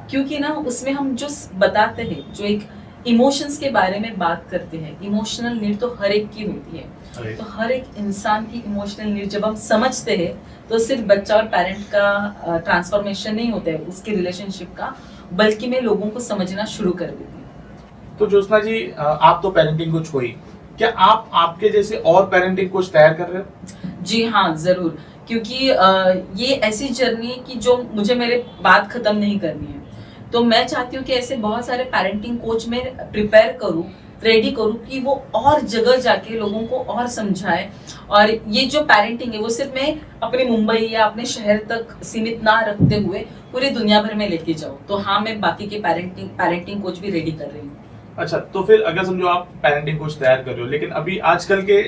क्योंकि ना उसमें हम जो बताते हैं, जो एक इमोशंस के बारे में बात करते हैं, इमोशनल नीड तो हर एक की होती है। तो हर एक इंसान की इमोशनल नीड जब हम समझते हैं तो सिर्फ बच्चा और पेरेंट का ट्रांसफॉर्मेशन नहीं होता है उसके रिलेशनशिप का, बल्कि मैं लोगों को समझना शुरू कर देती हूँ। तो ज्योत्सना जी, आप तो पेरेंटिंग कोच हुई, क्या आप आपके जैसे और पेरेंटिंग कोच तैयार कर रहे हो? जी हाँ, जरूर। क्योंकि ये ऐसी जर्नी है कि जो मुझे मेरे बात खत्म नहीं करनी है। तो मैं चाहती हूँ कि ऐसे बहुत सारे पेरेंटिंग कोच में प्रिपेयर करूँ, रेडी करूँ कि वो और जगह जाके लोगों को और समझाए। और ये जो पेरेंटिंग है वो सिर्फ मैं अपने मुंबई या अपने शहर तक सीमित ना रखते हुए पूरी दुनिया भर में लेके जाऊँ। तो हाँ, मैं बाकी के पेरेंटिंग कोच भी रेडी कर रही हूँ। अच्छा, तो फिर अगर समझो आप पेरेंटिंग कोच तैयार कर रहे हो, लेकिन अभी आजकल के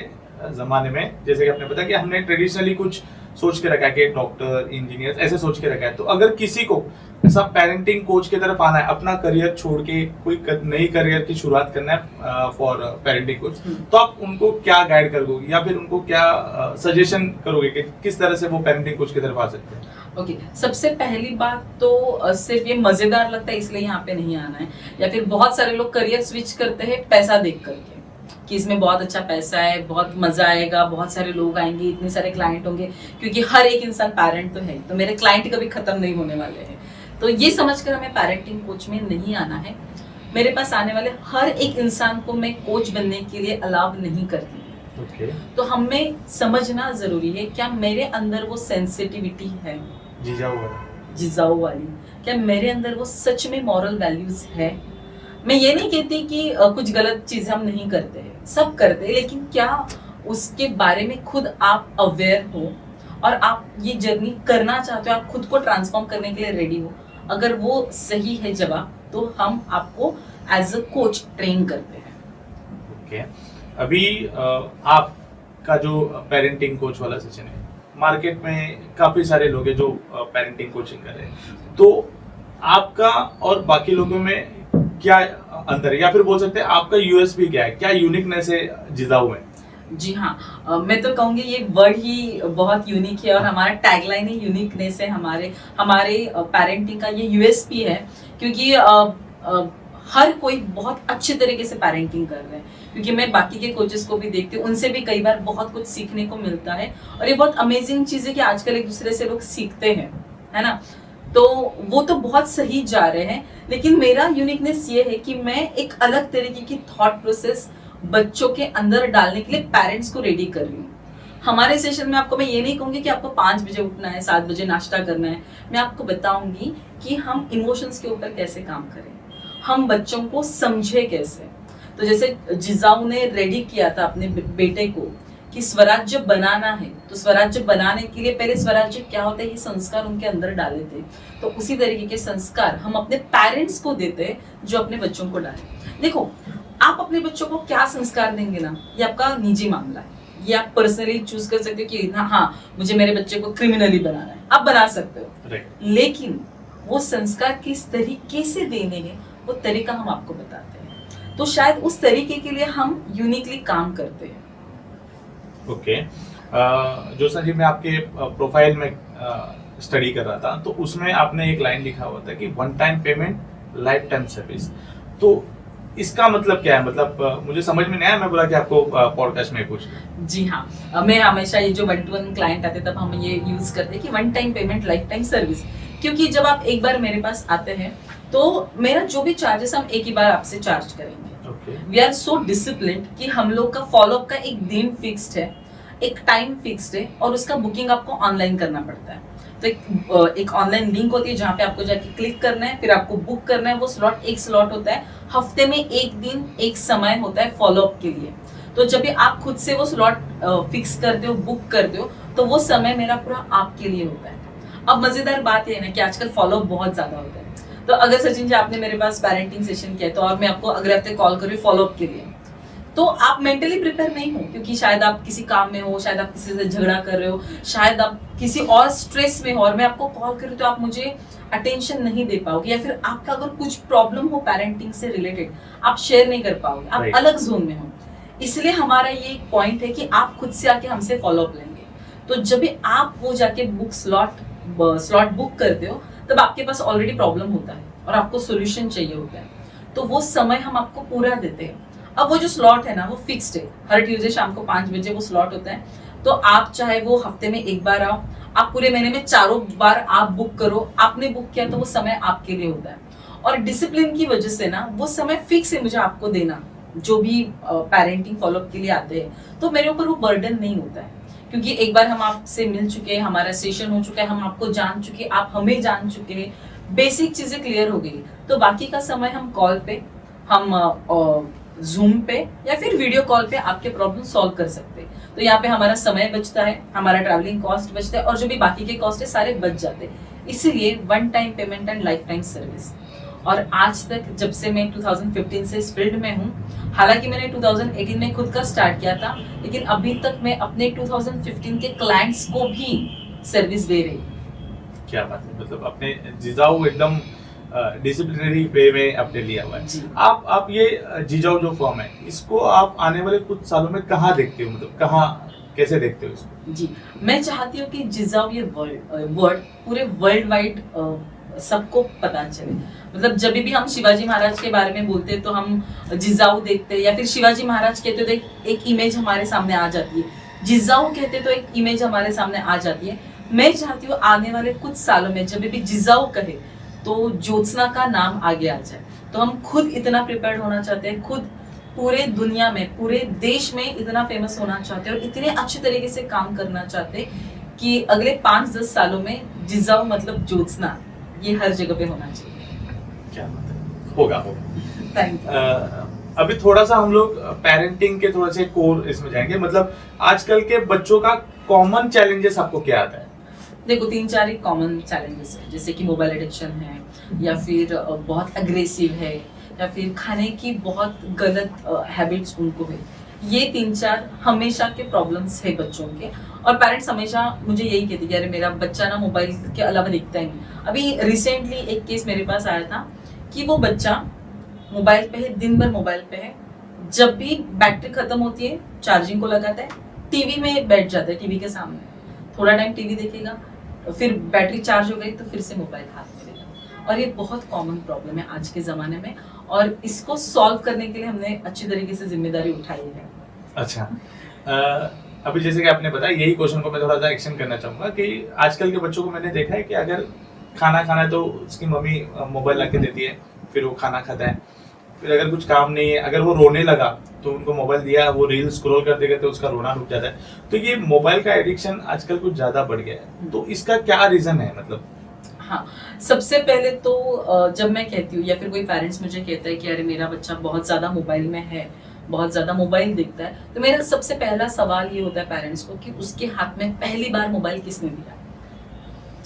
जमाने में जैसे कि आपने बताया कि हमने ट्रेडिशनली कुछ सोच के रखा है कि डॉक्टर, इंजीनियर ऐसे सोच के रखा है, तो अगर किसी को ऐसा पेरेंटिंग कोच की तरफ आना है, अपना करियर छोड़ के कोई नई करियर की शुरुआत करना है फॉर पेरेंटिंग कोच, तो आप उनको क्या गाइड करोगे या फिर उनको क्या सजेशन करोगे कि किस तरह से वो पेरेंटिंग कोच की तरफ आ सकते हैं? ओके, सबसे पहली बात तो सिर्फ ये मजेदार लगता है इसलिए यहाँ पे नहीं आना है, या फिर बहुत सारे लोग करियर स्विच करते हैं पैसा देख करके कि इसमें बहुत अच्छा पैसा है, बहुत मजा आएगा, बहुत सारे लोग आएंगे, इतने सारे क्लाइंट होंगे, क्योंकि हर एक इंसान पेरेंट तो है, तो मेरे क्लाइंट कभी खत्म नहीं होने वाले हैं। तो ये समझकर हमें पेरेंटिंग कोच में नहीं आना है। मेरे पास आने वाले हर एक इंसान को मैं कोच बनने के लिए अलाउ नहीं करती। Okay. तो हमें समझना जरूरी है क्या मेरे अंदर वो सेंसिटिविटी है, जिजाऊ वाली, क्या मेरे अंदर वो सच में मॉरल वैल्यूज है। मैं ये नहीं कहती कि कुछ गलत चीजें हम नहीं करते हैं, सब करते हैं, लेकिन क्या उसके बारे में खुद आप अवेयर हो और आप ये जर्नी करना चाहते हो, आप खुद को ट्रांसफॉर्म करने के लिए रेडी हो। अगर वो सही है जवाब, तो हम आपको एज अ कोच ट्रेन करते हैं। ओके, अभी आपका जो पेरेंटिंग कोच वाला सेशन है, मार्केट में काफी सारे लोग हैं जो पेरेंटिंग कोचिंग कर रहे हैं, तो आपका और बाकी लोगों में क्या अंतर है, या फिर बोल सकते हैं आपका यूएसपी क्या है, क्या यूनिकनेस है जिजाऊ में? जी हाँ, मैं तो कहूंगी ये वर्ड ही बहुत यूनिक है और हमारा टैगलाइन ही यूनिकनेस है। हमारे पेरेंटिंग का ये यूएसपी है, क्योंकि हर कोई बहुत अच्छे तरीके से पेरेंटिंग कर रहे हैं। क्योंकि मैं बाकी के कोचेस को भी देखती हूँ, उनसे भी कई बार बहुत कुछ सीखने को मिलता है। और ये बहुत अमेजिंग चीज है कि आजकल एक दूसरे से लोग सीखते हैं, है ना। तो वो तो बहुत सही जा रहे हैं, लेकिन मेरा यूनिकनेस ये है कि मैं एक अलग तरीके की थॉट प्रोसेस बच्चों के अंदर डालने के लिए पेरेंट्स को रेडी कर रही हूँ। हमारे सेशन में आपको मैं ये नहीं कहूंगी कि आपको 5 बजे उठना है, 7 बजे नाश्ता करना है। मैं आपको बताऊंगी कि हम इमोशंस के ऊपर कैसे काम करें, हम बच्चों को समझे कैसे। तो जैसे जिजाऊ ने रेडी किया था अपने बेटे को कि स्वराज्य बनाना है, तो स्वराज्य बनाने के लिए पहले स्वराज्य क्या होता है ये संस्कार उनके अंदर डाले थे। तो उसी तरीके के संस्कार हम अपने पेरेंट्स को देते हैं जो अपने बच्चों को डाले। देखो, आप अपने बच्चों को क्या संस्कार देंगे ना, ये आपका निजी मामला है। ये आप पर्सनली चूज कर सकते हो कि हाँ मुझे मेरे बच्चे को क्रिमिनली बनाना है, आप बना सकते हो। लेकिन वो संस्कार किस तरीके से देने हैं वो तरीका हम आपको बताते हैं। तो शायद उस तरीके के लिए हम यूनिकली काम करते हैं। ओके, ज्योत्सना जी, मैं आपके प्रोफाइल में स्टडी कर रहा था, तो उसमें आपने एक लाइन लिखा हुआ था कि 1 time payment life time service. तो इसका मतलब क्या है? मतलब मुझे समझ में नहीं आया, मैं बोला कि आपको पॉडकास्ट में पूछ। जी हाँ, मैं हमेशा ये जो 1-to-1 क्लाइंट आते तब हम ये यूज करते हैं कि 1 time payment life time service. क्योंकि जब आप एक बार मेरे पास आते हैं तो मेरा जो भी चार्जेस हम एक ही बार आपसे चार्ज करेंगे। वी आर सो डिसिप्लिन्ड कि हम लोग का फॉलोअप का एक दिन फिक्स्ड है, एक टाइम फिक्स्ड है, और उसका बुकिंग आपको ऑनलाइन करना पड़ता है। तो एक ऑनलाइन लिंक होती है जहाँ पे आपको जाके क्लिक करना है, फिर आपको बुक करना है। वो स्लॉट एक स्लॉट होता है, हफ्ते में एक दिन एक समय होता है फॉलोअप के लिए। तो जब भी आप खुद से वो स्लॉट फिक्स करते हो, बुक करते हो, तो वो समय मेरा पूरा आपके लिए होता है। अब मजेदार बात है ना कि आजकल फॉलोअप बहुत ज्यादा होता है। तो अगर सचिन जी आपने मेरे पास पेरेंटिंग सेशन किया तो और मैं आपको अगले हफ्ते कॉल करूँ फॉलोअप के लिए, तो आप मेंटली प्रिपेयर नहीं हो, क्योंकि शायद आप किसी काम में हो, शायद आप किसी से झगड़ा कर रहे हो, शायद आप किसी और स्ट्रेस में हो, और मैं आपको कॉल करूँ तो आप मुझे अटेंशन नहीं दे पाओगे, या फिर आपका अगर कुछ प्रॉब्लम हो पेरेंटिंग से रिलेटेड आप शेयर नहीं कर पाओगे, आप अलग जोन में हो। इसलिए हमारा ये एक पॉइंट है कि आप खुद से आके हमसे फॉलोअप लेंगे। तो जब भी आप वो जाके स्लॉट बुक करते हो तब आपके पास ऑलरेडी प्रॉब्लम होता है और आपको सोल्यूशन चाहिए होता है, तो वो समय हम आपको पूरा देते हैं। अब वो जो स्लॉट है ना वो फिक्स्ड है, हर ट्यूसडे शाम को 5 बजे वो स्लॉट होता है। तो आप चाहे वो हफ्ते में एक बार आओ, आप पूरे महीने में 4 बार आप बुक करो, आपने बुक किया तो वो समय आपके लिए होता है। और डिसिप्लिन की वजह से ना वो समय फिक्स है मुझे आपको देना, जो भी पेरेंटिंग फॉलोअप के लिए आते हैं, तो मेरे ऊपर वो बर्डन नहीं होता है। क्योंकि एक बार हम आपसे मिल चुके हैं, हमारा सेशन हो चुका है, हम आपको जान चुके हैं, आप हमें जान चुके हैं, बेसिक चीजें क्लियर हो गई, तो बाकी का समय हम कॉल पे, हम जूम पे या फिर वीडियो कॉल पे आपके प्रॉब्लम सॉल्व कर सकते हैं। तो यहाँ पे हमारा समय बचता है, हमारा ट्रैवलिंग कॉस्ट बचता है, और जो भी बाकी के कॉस्ट है सारे बच जाते हैं। इसीलिए one time payment and life time service. और आज तक जब से मैं 2015 से इस फील्ड में हूँ, हालांकि मैंने 2018 में खुद का स्टार्ट किया था, लेकिन अभी तक मैं अपने 2015 के क्लाइंट्स को भी सर्विस दे रही हूँ। क्या बात है, मतलब अपने जिजाऊ एकदम डिसिप्लिनरी वे में आपने लिया हुआ है। जी। आप ये जिजाऊ जो फॉर्म है, इसको आप आने वाले कुछ सालों में कहाँ देखते हो, मतलब कहाँ कैसे देखते हो इसको? जी, मैं चाहती हूँ कि जिजाऊ ये वर्ड पूरे वर्ल्ड वाइड सबको पता चले। मतलब जब भी हम शिवाजी महाराज के बारे में बोलते हैं तो हम जिजाऊ देखते हैं, या फिर शिवाजी महाराज कहते तो एक इमेज हमारे सामने आ जाती है, जिजाऊ कहते तो एक इमेज हमारे सामने आ जाती है। मैं चाहती हूँ आने वाले कुछ सालों में जब भी जिजाऊ कहे तो ज्योत्सना का नाम आगे आ जाए। तो हम खुद इतना प्रिपेयर्ड होना चाहते हैं, खुद पूरे दुनिया में, पूरे देश में इतना फेमस होना चाहते हैं और इतने अच्छे तरीके से काम करना चाहते हैं कि अगले 5-10 सालों में जिजाऊ मतलब ज्योत्सना ये हर जगह पे होना चाहिए। क्या बात है, होगा होगा। Thank you. अभी थोड़ा सा हम लोग पेरेंटिंग के थोड़े से कोर इसमें जाएंगे। मतलब आजकल के बच्चों का कॉमन चैलेंजेस आपको क्या आता है? देखो 3-4 एक कॉमन चैलेंजेस है, जैसे कि मोबाइल एडिक्शन है, या फिर बहुत अग्रेसिव है, या फिर खाने की बहुत गलत हैबिट्स उनको है। ये 3-4 हमेशा के प्रॉब्लम्स है बच्चों के, और पेरेंट्स हमेशा मुझे यही कहते हैं कि अरे मेरा बच्चा ना मोबाइल के अलावा दिखता ही नहीं। अभी रिसेंटली एक केस मेरे पास आया था कि वो बच्चा मोबाइल पे है, दिन भर मोबाइल पे है, जब भी बैटरी खत्म होती है चार्जिंग को लगाता है, टीवी में बैठ जाता है, टीवी के सामने थोड़ा टाइम टीवी देखेगा, फिर बैटरी चार्ज हो गई तो फिर से मोबाइल हाथ में लेगा। और ये बहुत कॉमन प्रॉब्लम है आज के ज़माने में, और इसको सॉल्व करने के लिए हमने अच्छी तरीके से जिम्मेदारी उठाई है। अच्छा, अभी जैसे कि आपने बताया, यही क्वेश्चन को मैं थोड़ा सा एक्सटेंड करना चाहूँगा कि आजकल के बच्चों को मैंने देखा है कि अगर खाना खाना है तो उसकी मम्मी मोबाइल ला के देती है, फिर वो खाना खाता है। फिर अगर कुछ काम नहीं है, अगर वो रोने लगा तो उनको मोबाइल दिया, वो रील स्क्रॉल करते करते उसका रोना रुक जाता है। तो ये मोबाइल का एडिक्शन आजकल कुछ ज्यादा बढ़ गया है, तो इसका क्या रीजन है? मतलब हाँ, सबसे पहले तो जब मैं कहती हूँ या फिर कोई पेरेंट्स मुझे कहता है कि अरे मेरा बच्चा बहुत ज्यादा मोबाइल में है, बहुत ज्यादा मोबाइल देखता है, तो मेरा सबसे पहला सवाल ये होता है पेरेंट्स को कि उसके हाथ में पहली बार मोबाइल किसने दिया?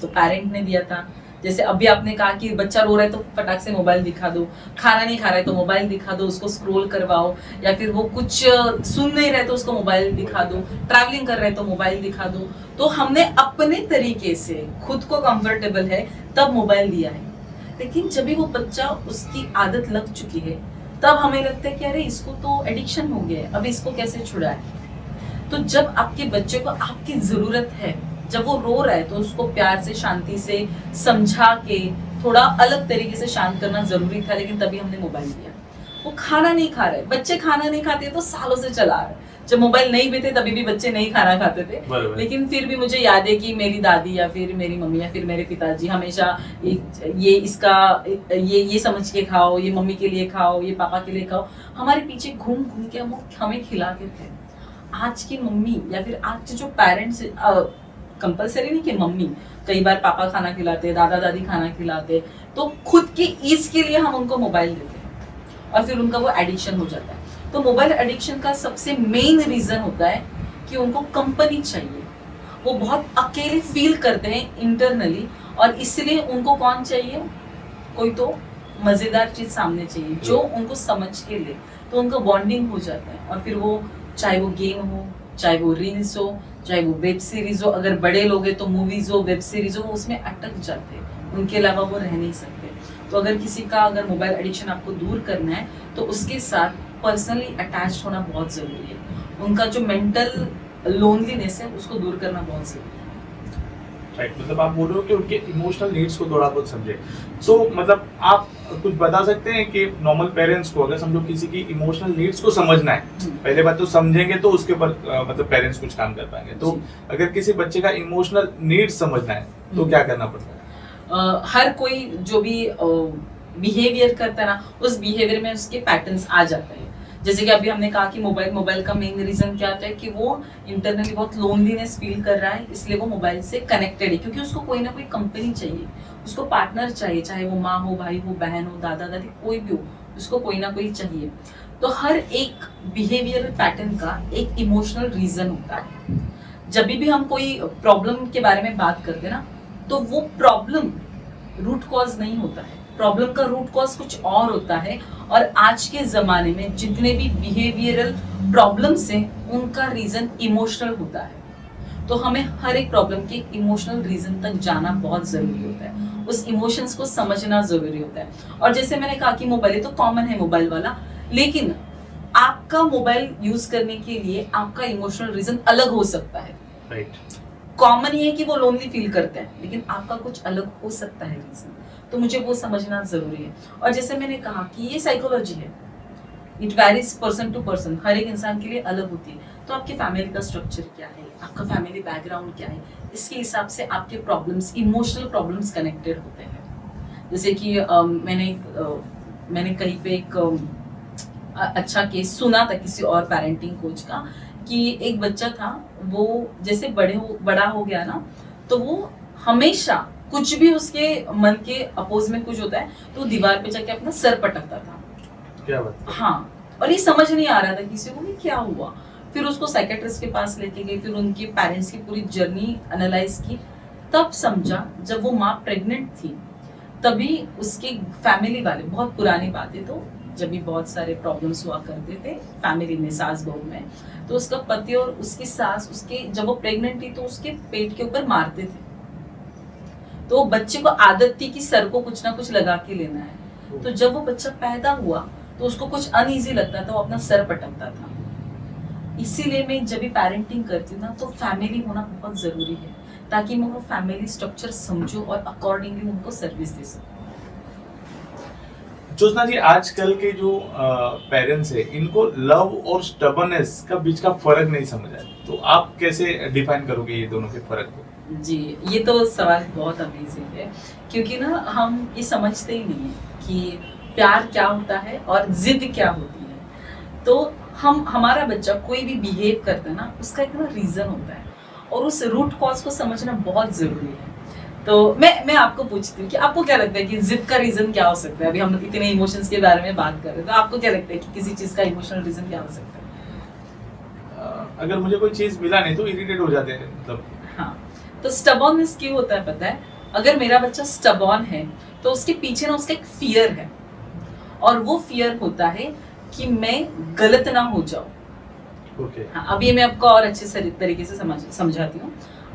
तो पेरेंट ने दिया था। जैसे अभी आपने कहा कि बच्चा रो रहा है तो फटाक से मोबाइल दिखा दो, खाना नहीं खा रहा है तो मोबाइल दिखा दो, उसको स्क्रॉल करवाओ, या फिर वो कुछ सुन नहीं रहे तो उसको मोबाइल दिखा दो, ट्रैवलिंग कर रहे हैं तो मोबाइल दिखा दो। तो हमने अपने तरीके से खुद को कंफर्टेबल है तब मोबाइल दिया है, लेकिन जब भी वो बच्चा उसकी आदत लग चुकी है तब हमें लगता है कि अरे इसको तो एडिक्शन हो गया है, अब इसको कैसे छुड़ाए। तो जब आपके बच्चे को आपकी जरूरत है, जब वो रो रहा है तो उसको प्यार से, शांति से समझा के थोड़ा अलग तरीके से शांत करना जरूरी था, लेकिन तभी हमने मोबाइल दिया। वो खाना नहीं खा रहे, बच्चे खाना नहीं खाते तो सालों से चला रहे। जब मोबाइल नहीं भी थे तभी भी बच्चे नहीं खाना खाते थे, लेकिन फिर भी मुझे याद है कि मेरी दादी या फिर मेरी मम्मी या फिर मेरे पिताजी हमेशा ये समझ के खाओ, ये मम्मी के लिए खाओ, ये पापा के लिए खाओ, हमारे पीछे घूम घूम के हमें खिलाते थे। आज की मम्मी या फिर आज के जो पेरेंट्स, कंपलसरी नहीं कि मम्मी, कई बार पापा खाना खिलाते, दादा दादी खाना खिलाते, तो खुद की ईज के लिए हम उनको मोबाइल देते हैं और फिर उनका वो एडिक्शन हो जाता है। तो मोबाइल एडिक्शन का सबसे मेन रीजन होता है कि उनको कंपनी चाहिए, वो बहुत अकेले फील करते हैं इंटरनली, और इसलिए उनको कौन चाहिए? कोई तो मजेदार चीज सामने चाहिए जो उनको समझ के ले, तो उनका बॉन्डिंग हो जाता है। और फिर वो चाहे वो गेम हो, चाहे वो रील्स हो, चाहे वो वेब सीरीज हो, अगर बड़े लोग हैं तो मूवीज हो, वेब सीरीज हो, वो उसमें अटक जाते हैं, उनके अलावा वो रह नहीं सकते। तो अगर किसी का अगर मोबाइल एडिक्शन आपको दूर करना है तो उसके साथ पर्सनली अटैच्ड होना बहुत जरूरी है। उनका जो मेंटल लोनलीनेस है उसको दूर करना बहुत जरूरी है। राइट, मतलब आप बोल रहे हो कि उनके इमोशनल नीड्स को थोड़ा बहुत समझे। तो मतलब आप कुछ बता सकते हैं कि नॉर्मल पेरेंट्स को अगर समझो किसी की इमोशनल नीड्स को समझना है, पहले बात तो समझेंगे तो उसके ऊपर मतलब पेरेंट्स कुछ काम कर पाएंगे। तो अगर किसी बच्चे का इमोशनल नीड्स समझना है तो क्या करना पड़ता है? हर कोई जो भी बिहेवियर करता है ना, उस बिहेवियर में उसके पैटर्न्स आ जाते हैं। जैसे कि अभी हमने कहा कि मोबाइल का मेन रीजन क्या होता है कि वो इंटरनली बहुत लोनलीनेस फील कर रहा है, इसलिए वो मोबाइल से कनेक्टेड है, क्योंकि उसको कोई ना कोई कंपनी चाहिए, उसको पार्टनर चाहिए, चाहे वो माँ हो, भाई हो, बहन हो, दादा दादी, कोई भी हो, उसको कोई ना कोई चाहिए। तो हर एक बिहेवियरल पैटर्न का एक इमोशनल रीजन होता है। जब भी हम कोई प्रॉब्लम के बारे में बात करते हैं ना, तो वो प्रॉब्लम रूट कॉज नहीं होता है, प्रॉब्लम का रूट कॉज कुछ और होता है। और आज के जमाने में जितने भी बिहेवियरल प्रॉब्लम्स हैं उनका रीजन इमोशनल होता है। तो हमें हर एक प्रॉब्लम के इमोशनल रीजन तक जाना बहुत जरूरी होता है, उस इमोशंस को समझना जरूरी होता है। और जैसे मैंने कहा कि मोबाइल तो कॉमन है मोबाइल वाला, लेकिन आपका मोबाइल यूज करने के लिए आपका इमोशनल रीजन अलग हो सकता है। राइट। कॉमन ये है कि वो लोनली फील करते हैं, लेकिन आपका कुछ अलग हो सकता है रीजन, तो मुझे वो समझना जरूरी है। और जैसे मैंने कहा कि ये साइकोलॉजी है, it varies person to person, हर एक इंसान के लिए अलग होती है। तो आपकी फैमिली का स्ट्रक्चर क्या है, आपका फैमिली बैकग्राउंड क्या है, इसके हिसाब से आपके प्रॉब्लम्स, इमोशनल प्रॉब्लम्स कनेक्टेड होते हैं। जैसे कि मैंने कहीं पे एक अच्छा केस सुना था किसी और पेरेंटिंग कोच का, कि एक बच्चा था, वो जैसे बड़ा हो गया ना, तो वो हमेशा कुछ भी उसके मन के अपोज में कुछ होता है तो दीवार पे जाके अपना सर पटकता था। क्या बात? हाँ, और ये समझ नहीं आ रहा था किसी को कि क्या हुआ। फिर उसको साइकेट्रिस्ट के पास लेके गए, फिर उनके पेरेंट्स की पूरी जर्नी एनालाइज की, तब समझा जब वो माँ प्रेग्नेंट थी तभी उसके फैमिली वाले, बहुत पुरानी बात है, तो जब भी बहुत सारे प्रॉब्लम्स हुआ करते थे फैमिली में, सास बहू में, तो उसका पति और उसकी सास उसके, जब वो प्रेग्नेंट थी तो उसके पेट के ऊपर मारते थे। तो बच्चे को आदत थी कि सर को कुछ ना कुछ लगा के लेना है। तो जब वो बच्चा पैदा हुआ तो उसको कुछ अनईजी लगता था, वो अपना सर पटकता था। इसीलिए मैं जब भी पेरेंटिंग करती हूँ ना, तो फैमिली होना बहुत जरूरी है, ताकि मैं वो फैमिली स्ट्रक्चर समझूं और अकॉर्डिंगली उनको सर्विस दे सकूं। ज्योत्सना जी, आजकल के जो पेरेंट्स है, इनको लव और स्टबर्ननेस का बीच का फर्क नहीं समझ आया, तो आप कैसे डिफाइन करोगे ये दोनों के फर्क को? जी, ये तो सवाल बहुत अमेजिंग है, क्योंकि ना हम ये समझते ही नहीं है कि प्यार क्या होता है और जिद क्या होती है। तो हमारा बच्चा कोई भी बिहेव करता है ना, उसका एक ना रीजन होता है, और उस रूट कॉज को समझना बहुत जरूरी है। तो मैं आपको पूछती हूँ कि आपको क्या लगता है कि जिद का रीजन क्या हो सकता है? अभी हम इतने इमोशंस के बारे में बात कर रहे हैं, तो आपको क्या लगता है कि किसी चीज का इमोशनल रीजन क्या हो सकता है? अगर मुझे कोई चीज मिला नहीं तो इरिटेट हो जाते हैं, मतलब। हाँ, तो स्टबॉर्ननेस क्यों होता है पता है? अगर मेरा बच्चा स्टबॉर्न है तो उसके पीछे ना उसका एक फियर है, और वो फियर होता है कि मैं गलत ना हो जाऊं। ओके। हाँ, अभी मैं आपको और अच्छे तरीके से समझाती हूँ।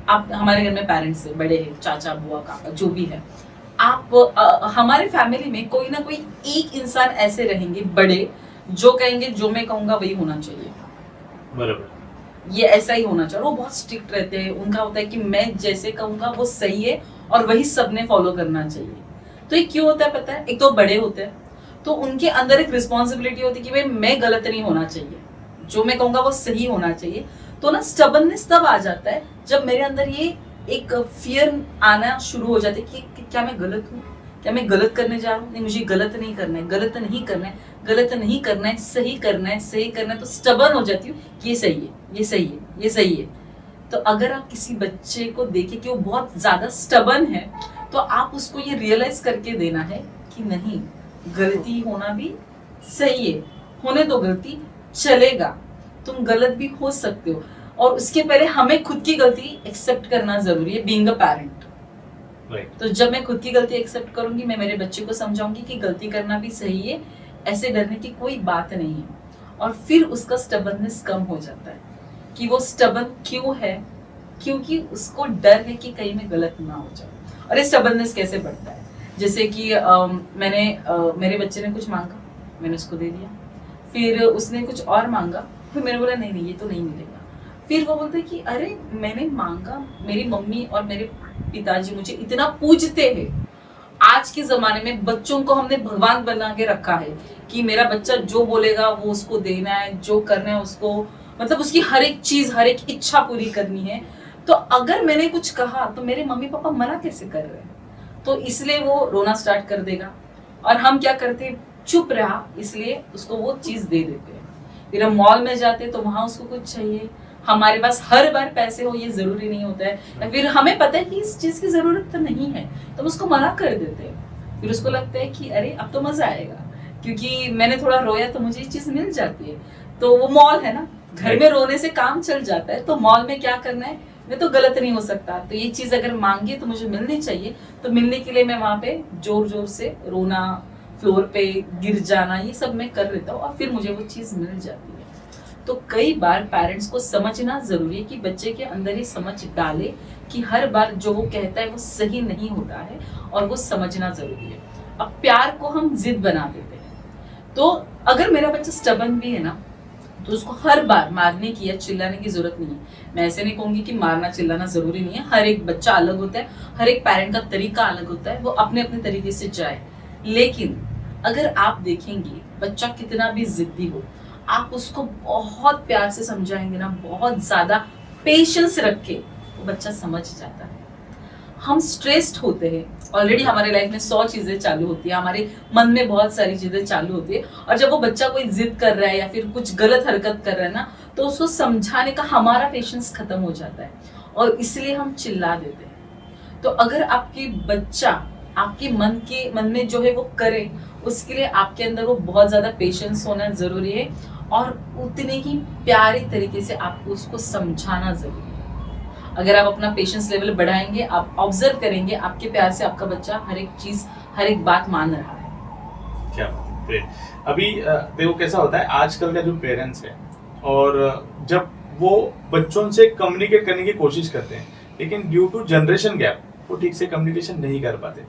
आप, हमारे घर में पेरेंट्स है, बड़े हैं, चाचा बुआ काका जो भी है, आप हमारे फैमिली में कोई ना कोई एक इंसान ऐसे रहेंगे बड़े, जो कहेंगे जो मैं कहूंगा वही होना चाहिए, बराबर, ये ऐसा ही होना चाहिए। वो बहुत स्ट्रिक्ट रहते हैं, उनका होता है कि मैं जैसे कहूंगा वो सही है और वही सबने फॉलो करना चाहिए। तो ये क्यों होता है पता है? एक तो बड़े होते हैं, तो उनके अंदर एक रिस्पॉन्सिबिलिटी होती है कि भाई मैं गलत नहीं होना चाहिए, जो मैं कहूंगा वो सही होना चाहिए। तो ना स्टबर्ननेस तब आ जाता है जब मेरे अंदर ये एक फियर आना शुरू हो जाता है कि क्या मैं गलत हूँ, क्या मैं गलत करने जा रहा हूँ? नहीं, मुझे गलत नहीं करना है, गलत नहीं करना है, गलत नहीं करना है, सही करना है, सही करना है। तो स्टबर्न हो जाती हूँ, ये सही है, ये सही है, ये सही है। तो अगर आप किसी बच्चे को देखें कि वो बहुत ज्यादा स्टबर्न है, तो आप उसको ये रियलाइज करके देना है कि नहीं, गलती होना भी सही है, होने दो गलती, चलेगा, तुम गलत भी हो सकते हो। और उसके पहले हमें खुद की गलती एक्सेप्ट करना जरूरी है, बीइंग अ पेरेंट। तो जब मैं खुद की गलती एक्सेप्ट करूंगी, मैं मेरे बच्चे को समझाऊंगी कि गलती करना भी सही है, ऐसे डरने की कोई बात नहीं है। और फिर उसका स्टबर्ननेस कम हो जाता है कि वो स्टबर्न क्यों है, क्योंकि उसको डर है कि कहीं मैं गलत ना हो जाऊं। और ये स्टबर्ननेस कैसे बढ़ता है? जैसे कि मेरे बच्चे ने कुछ मांगा, मैंने उसको दे दिया, फिर उसने कुछ और मांगा, फिर मैंने बोला नहीं ये तो नहीं मिलेगा। फिर वो बोलते कि अरे मैंने मांगा, मेरी मम्मी और मेरे पिताजी मुझे इतना पूजते हैं। आज के जमाने में बच्चों को हमने भगवान बना के रखा है कि मेरा बच्चा जो बोलेगा वो उसको देना है, जो करना है उसको, मतलब उसकी हर एक चीज, हर एक इच्छा पूरी करनी है। तो अगर मैंने कुछ कहा तो मेरे मम्मी पापा मना कैसे कर रहे हैं? तो इसलिए वो रोना स्टार्ट कर देगा, और हम क्या करते हैं, चुप रहा, इसलिए उसको वो चीज दे देते हैं। फिर हम मॉल में जाते तो वहां उसको कुछ चाहिए, हमारे पास हर बार पैसे हो ये जरूरी नहीं होता है, या फिर हमें पता है कि इस चीज की जरूरत तो नहीं है तो हम उसको मना कर देते हैं। फिर उसको लगता है कि अरे अब तो मजा आएगा क्योंकि मैंने थोड़ा रोया तो मुझे ये चीज मिल जाती है। तो वो मॉल है ना, घर में रोने से काम चल जाता है, तो मॉल में क्या करना है, मैं तो गलत नहीं हो सकता, तो ये चीज अगर मांगी तो मुझे मिलनी चाहिए, तो मिलने के लिए मैं वहां पे जोर जोर से रोना, फ्लोर पे गिर जाना, ये सब मैं कर लेता हूँ और फिर मुझे वो चीज मिल जाती है। तो कई बार पेरेंट्स को समझना जरूरी है कि बच्चे के अंदर ये समझ डाले कि हर बार जो वो कहता है वो सही नहीं होता है और वो समझना जरूरी है। अब प्यार को हम जिद बना देते हैं, तो अगर मेरा बच्चा स्टबन भी है ना तो उसको हर बार मारने की या चिल्लाने की जरूरत नहीं है। मैं ऐसे नहीं कहूंगी कि मारना चिल्लाना जरूरी नहीं है, हर एक बच्चा अलग होता है, हर एक पेरेंट का तरीका अलग होता है, वो अपने अपने तरीके से जाए। लेकिन अगर आप देखेंगे बच्चा कितना भी जिद्दी हो, आप उसको बहुत प्यार से समझाएंगे ना, बहुत ज्यादा पेशेंस रख के, वो बच्चा समझ जाता है। हम स्ट्रेस्ड होते हैं, ऑलरेडी हमारे लाइफ में 100 चीजें चालू होती है, हमारे मन में बहुत सारी चीजें चालू होती है, और जब वो बच्चा कोई जिद कर रहा है या फिर कुछ गलत हरकत कर रहा है ना, तो उसको समझाने का हमारा पेशेंस खत्म हो जाता है और इसलिए हम चिल्ला देते हैं। तो अगर आपकी बच्चा आपके मन में जो है वो करे, उसके लिए आपके अंदर वो बहुत ज्यादा पेशेंस होना जरूरी है और उतने ही प्यारे तरीके से आपको उसको समझाना जरूरी है। अगर आप अपना पेशेंस लेवल बढ़ाएंगे, आप ऑब्जर्व करेंगे, आपके प्यार से आपका बच्चा हर एक चीज, हर एक बात मान रहा है। क्या ग्रेट। अभी देखो कैसा होता है आजकल का जो पेरेंट्स है, और जब वो बच्चों से कम्युनिकेट करने की कोशिश करते हैं, लेकिन ड्यू टू जनरेशन गैप वो ठीक से कम्युनिकेशन नहीं कर पाते,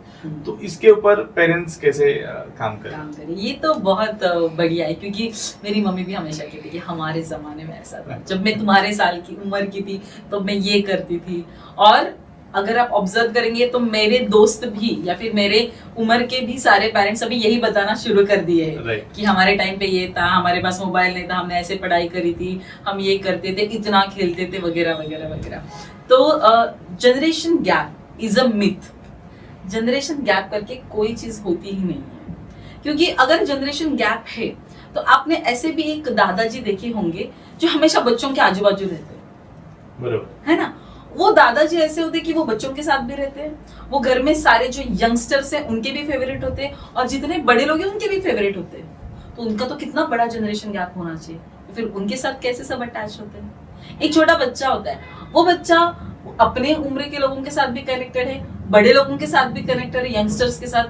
तो इसके ऊपर पेरेंट्स कैसे काम करें? ये तो बहुत बढ़िया है, क्योंकि मेरी मम्मी भी हमेशा कहती कि हमारे जमाने में ऐसा था, जब मैं तुम्हारे साल की उम्र की थी तो मैं ये करती थी। और अगर आप ऑब्जर्व करेंगे तो मेरे दोस्त भी या फिर मेरे उम्र के भी सारे पेरेंट्स अभी यही बताना शुरू कर दिए हैं कि हमारे टाइम पे ये था, हमारे पास मोबाइल नहीं था, हमने ऐसे पढ़ाई करी थी, हम ये करते थे, इतना खेलते थे, वगैरह वगैरह वगैरह। तो generation gap is a myth. Generation gap करके कोई चीज होती ही नहीं है, क्योंकि अगर जनरेशन गैप है तो आपने ऐसे भी एक दादाजी देखे होंगे जो हमेशा बच्चों के आजू बाजू रहते हैं, बरोबर है ना। वो दादाजी ऐसे होते कि वो बच्चों के साथ भी रहते हैं, वो घर में सारे जो यंगस्टर्स हैं उनके भी फेवरेट होते हैं, और जितने बड़े लोग हैं उनके भी फेवरेट होते हैं। तो उनका तो कितना बड़ा जनरेशन गैप होना चाहिए, फिर उनके साथ कैसे सब अटैच होते हैं। एक छोटा बच्चा होता है, वो बच्चा अपने उम्र के लोगों के साथ भी कनेक्टेड है, बड़े लोगों के साथ भी कनेक्टेड है, यंगस्टर्स के साथ,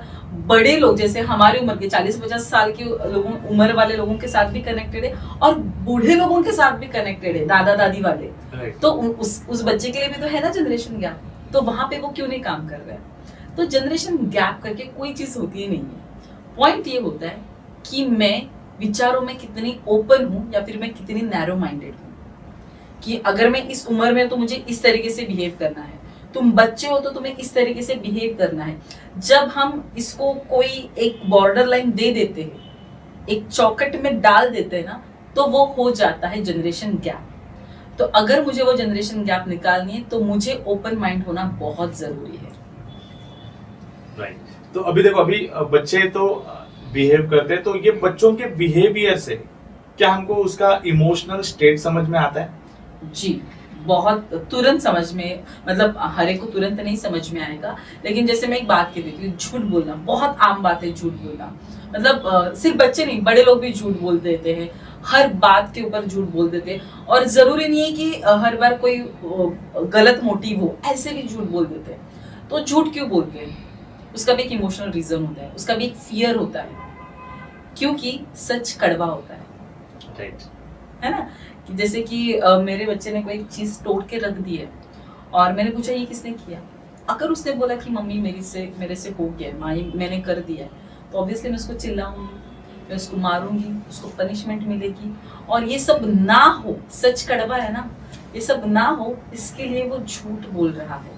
बड़े लोग जैसे हमारी उम्र के 40-50 साल के लोगों, उम्र वाले लोगों के साथ भी कनेक्टेड है, और बूढ़े लोगों के साथ भी कनेक्टेड है, दादा दादी वाले। तो उस बच्चे के लिए भी तो है ना जनरेशन गैप, तो वहां पे वो क्यों नहीं काम कर रहा है। तो जनरेशन गैप करके कोई चीज होती ही नहीं है। पॉइंट ये होता है कि मैं विचारों में कितनी ओपन हूं या फिर मैं कितनी नैरो माइंडेड हूं, कि अगर मैं इस उम्र में तो मुझे इस तरीके से बिहेव करना है, तुम बच्चे हो तो तुम्हें इस तरीके से बिहेव करना है। जब हम इसको कोई एक बॉर्डर लाइन दे देते हैं, एक चौकट में डाल देते हैं ना, तो वो हो जाता है जनरेशन गैप। तो अगर मुझे वो जनरेशन गैप निकालनी है तो मुझे ओपन माइंड होना बहुत जरूरी है। राइट। तो अभी देखो, अभी बच्चे तो बिहेव करते हैं, तो ये बच्चों के बिहेवियर से क्या हमको उसका इमोशनल स्टेट समझ में आता है? जी, बहुत तुरंत समझ में, मतलब हर एक को तुरंत नहीं समझ में आएगा, लेकिन जैसे मैं एक बात कहती थी, झूठ बोलना बहुत आम बात है। झूठ बोलना मतलब सिर्फ बच्चे नहीं, बड़े लोग भी झूठ बोल देते हैं, हर बात के ऊपर झूठ बोल देते हैं, और जरूरी नहीं है कि हर बार कोई गलत मोटिव हो, ऐसे भी झूठ बोल देते हैं। तो झूठ क्यों बोलते हैं, उसका भी एक इमोशनल रीजन होता है, उसका भी एक फियर होता है, क्योंकि सच कड़वा होता है, है ना। जैसे कि मेरे बच्चे ने कोई चीज तोड़ के रख दी है और मैंने पूछा ये किसने किया, अगर उसने बोला कि मम्मी मेरे से हो गया, माई मैंने कर दिया है, तो ऑब्वियसली मैं उसको चिल्लाऊंगी, मैं उसको मारूंगी, उसको पनिशमेंट मिलेगी। और ये सब ना हो, सच कड़वा है ना, ये सब ना हो, इसके लिए वो झूठ बोल रहा है,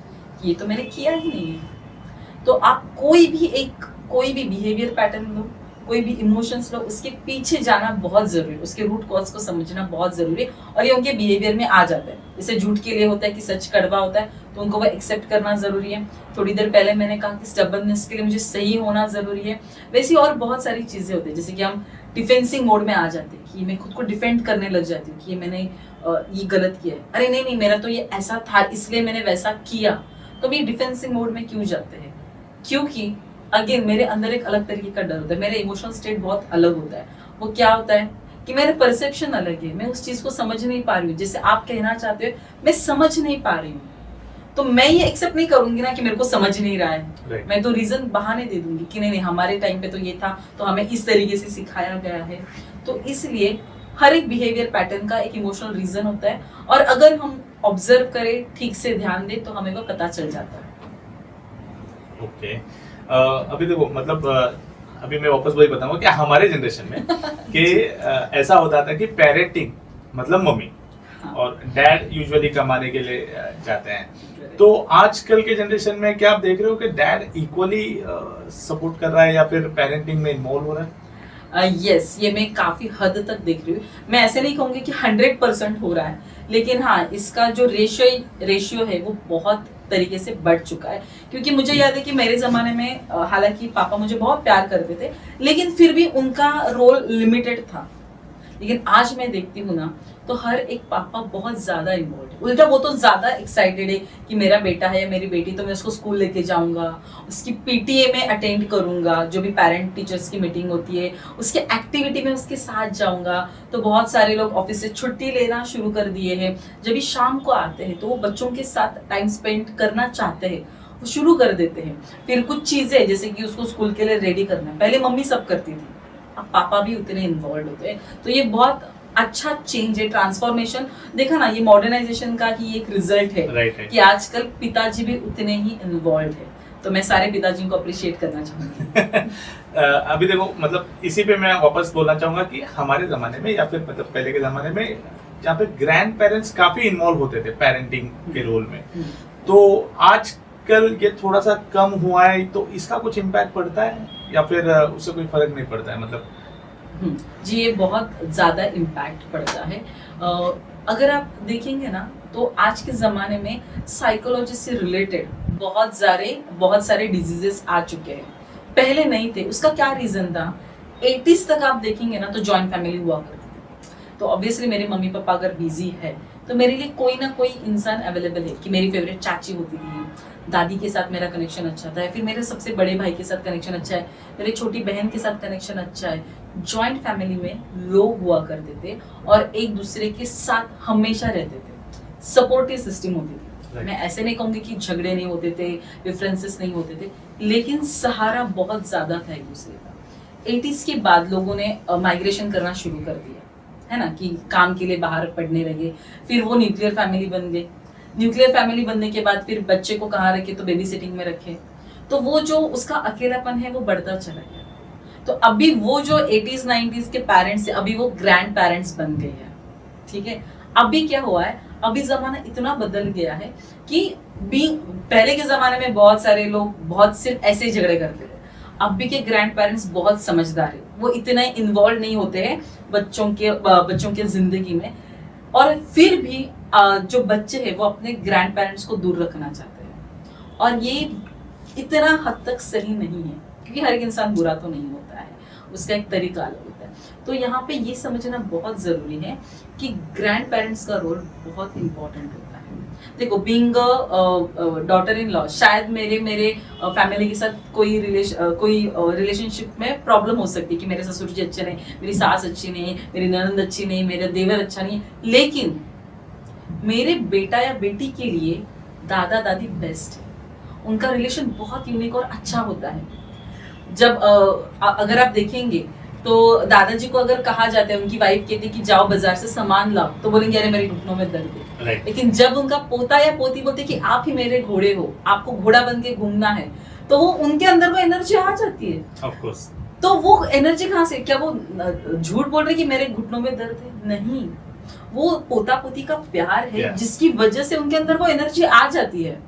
ये तो मैंने किया ही नहीं है। तो आप कोई भी बिहेवियर पैटर्न लो, कोई भी इमोशंस लो, उसके पीछे जाना बहुत जरूरी है, उसके रूट कॉज को समझना बहुत जरूरी है, और ये उनके बिहेवियर में आ जाता है। जैसे झूठ के लिए होता है कि सच कड़वा होता है, तो उनको वो एक्सेप्ट करना जरूरी है। थोड़ी देर पहले मैंने कहा कि स्टबर्ननेस के लिए मुझे सही होना जरूरी है। वैसी और बहुत सारी चीजें होती है, जैसे कि हम डिफेंसिंग मोड में आ जाते हैं कि मैं खुद को डिफेंड करने लग जाती हूँ कि मैंने ये गलत किया है, अरे नहीं नहीं मेरा तो ये ऐसा था इसलिए मैंने वैसा किया। तो भी डिफेंसिंग मोड में क्यों जाते हैं? क्योंकि अगेन मेरे अंदर एक अलग तरीके का डर होता है, मेरा इमोशनल स्टेट बहुत अलग होता है। वो क्या होता है कि मेरा परसेप्शन अलग है, मैं उस चीज को समझ नहीं पा रही हूँ। जैसे आप कहना चाहते हो मैं समझ नहीं पा रही हूँ, तो मैं ये एक्सेप्ट नहीं करूंगी ना कि मेरे को समझ नहीं रहा है। Right. मैं तो रीजन बहाने दे दूंगी कि नहीं नहीं हमारे टाइम पे तो ये था, तो हमें इस तरीके से सिखाया गया है। तो इसलिए हर एक बिहेवियर पैटर्न का एक इमोशनल रीजन होता है, और अगर हम ऑब्जर्व करें, ठीक से ध्यान दें, तो हमें वो पता चल जाता है। ओके अभी देखो मतलब अभी मैं वापस वही बताऊंगा कि हमारे जनरेशन में कि ऐसा होता था कि पेरेंटिंग मतलब मम्मी हाँ। और डैड यूजुअली कमाने के लिए जाते हैं। तो आजकल के जनरेशन में क्या आप देख रहे हो कि डैड इक्वली सपोर्ट कर रहा है या फिर पेरेंटिंग में इन्वॉल्व हो रहा है? यस, ये मैं काफी हद तक देख रही हूँ। मैं ऐसे नहीं कहूंगी कि 100% हो रहा है, लेकिन हाँ इसका जो रेशियो है वो बहुत तरीके से बढ़ चुका है। क्योंकि मुझे याद है कि मेरे जमाने में हालांकि पापा मुझे बहुत प्यार करते थे, लेकिन फिर भी उनका रोल लिमिटेड था। लेकिन आज मैं देखती हूँ ना, तो हर एक पापा बहुत ज्यादा इन्वॉल्व है। उल्टा वो तो ज्यादा एक्साइटेड है कि मेरा बेटा है या मेरी बेटी, तो मैं उसको स्कूल लेके जाऊंगा, उसकी पीटीए में अटेंड करूंगा, जो भी पेरेंट टीचर्स की मीटिंग होती है उसके एक्टिविटी में उसके साथ जाऊंगा। तो बहुत सारे लोग ऑफिस से छुट्टी लेना शुरू कर दिए हैं, जब भी शाम को आते हैं तो वो बच्चों के साथ टाइम स्पेंड करना चाहते हैं, वो शुरू कर देते हैं। फिर कुछ चीजें जैसे कि उसको स्कूल के लिए रेडी करना, पहले मम्मी सब करती थी, अब पापा भी उतने इन्वॉल्व होते हैं। तो ये बहुत अच्छा चेंज है, ट्रांसफॉर्मेशन। देखा ना, ये मॉडर्नाइजेशन का ही एक रिजल्ट है। Right. कि आजकल पिताजी भी उतने ही इन्वॉल्व है। तो मैं सारे पिताजी को अप्रिशिएट करना चाहूंगी। अभी देखो मतलब इसी पे मैं वापस बोलना चाहूंगा कि हमारे जमाने में या फिर मतलब पहले के जमाने में जहाँ पे ग्रैंड पेरेंट्स काफी इन्वॉल्व होते थे पेरेंटिंग के रोल में, तो आजकल ये थोड़ा सा कम हुआ है। तो इसका कुछ इम्पैक्ट पड़ता है या फिर उससे कोई फर्क नहीं पड़ता है? मतलब जी ये बहुत ज्यादा इम्पैक्ट पड़ता है। अगर आप देखेंगे ना, तो आज के जमाने में साइकोलॉजी से रिलेटेड बहुत सारे डिजीजेस आ चुके हैं, पहले नहीं थे। उसका क्या रीजन था? 80s तक आप देखेंगे ना तो जॉइंट फैमिली हुआ करती थी। तो ऑब्वियसली मेरे मम्मी पापा अगर बिजी है तो मेरे लिए कोई ना कोई इंसान अवेलेबल है। कि मेरी फेवरेट चाची होती थी, दादी के साथ मेरा कनेक्शन अच्छा था, फिर मेरे सबसे बड़े भाई के साथ कनेक्शन अच्छा है, मेरे छोटी बहन के साथ कनेक्शन अच्छा है। जॉइंट फैमिली में लोग हुआ करते थे और एक दूसरे के साथ हमेशा रहते थे, सपोर्टिव सिस्टम होती थी। Right. मैं ऐसे नहीं कहूंगी कि झगड़े नहीं होते थे, डिफरेंसेस नहीं होते थे, लेकिन सहारा बहुत ज्यादा था एक दूसरे का। 80s के बाद लोगों ने माइग्रेशन करना शुरू कर दिया, है ना, कि काम के लिए बाहर पढ़ने लगे। फिर वो न्यूक्लियर फैमिली बन गए। न्यूक्लियर फैमिली बनने के बाद फिर बच्चे को कहाँ रखे? तो बेबी सिटिंग में रखे। तो वो जो उसका अकेलापन है वो बढ़ता चला गया। तो अभी वो जो 80s 90s के पेरेंट्स है, अभी वो ग्रैंड पेरेंट्स बन गए हैं। ठीक है, अभी क्या हुआ है, अभी जमाना इतना बदल गया है कि पहले के जमाने में बहुत सारे लोग बहुत सिर्फ ऐसे ही झगड़े करते थे। अभी के ग्रैंड पेरेंट्स बहुत समझदार है, वो इतने इन्वॉल्व नहीं होते हैं बच्चों के जिंदगी में। और फिर भी जो बच्चे हैं वो अपने ग्रैंड पेरेंट्स को दूर रखना चाहते हैं, और ये इतना हद तक सही नहीं है, क्योंकि हर एक इंसान बुरा तो नहीं होता है, उसका एक तरीका अलग होता है। तो यहाँ पे ये समझना बहुत जरूरी है कि ग्रैंड पेरेंट्स का रोल बहुत इंपॉर्टेंट होता है। देखो, बीइंग डॉटर इन लॉ, शायद मेरे फैमिली के साथ कोई रिलेशनशिप में प्रॉब्लम हो सकती है कि मेरे ससुर जी अच्छे नहीं, मेरी सास अच्छी नहीं, मेरी ननद अच्छी नहीं, मेरा देवर अच्छा नहीं, लेकिन मेरे बेटा या बेटी के लिए दादा दादी बेस्ट है। उनका रिलेशन बहुत यूनिक और अच्छा होता है। जब अगर आप देखेंगे तो दादाजी को अगर कहा जाता है, उनकी वाइफ कहती है कि जाओ बाजार से सामान लाओ, तो बोलेंगे अरे मेरे घुटनों में दर्द है। Right. लेकिन जब उनका पोता या पोती बोलते कि आप ही मेरे घोड़े हो, आपको घोड़ा बन के घूमना है, तो वो उनके अंदर वो एनर्जी आ जाती है। Of course. तो वो एनर्जी कहाँ से? क्या वो झूठ बोल रहे कि मेरे घुटनों में दर्द है? नहीं, वो पोता पोती का प्यार है, Yeah. जिसकी वजह से उनके अंदर वो एनर्जी आ जाती है।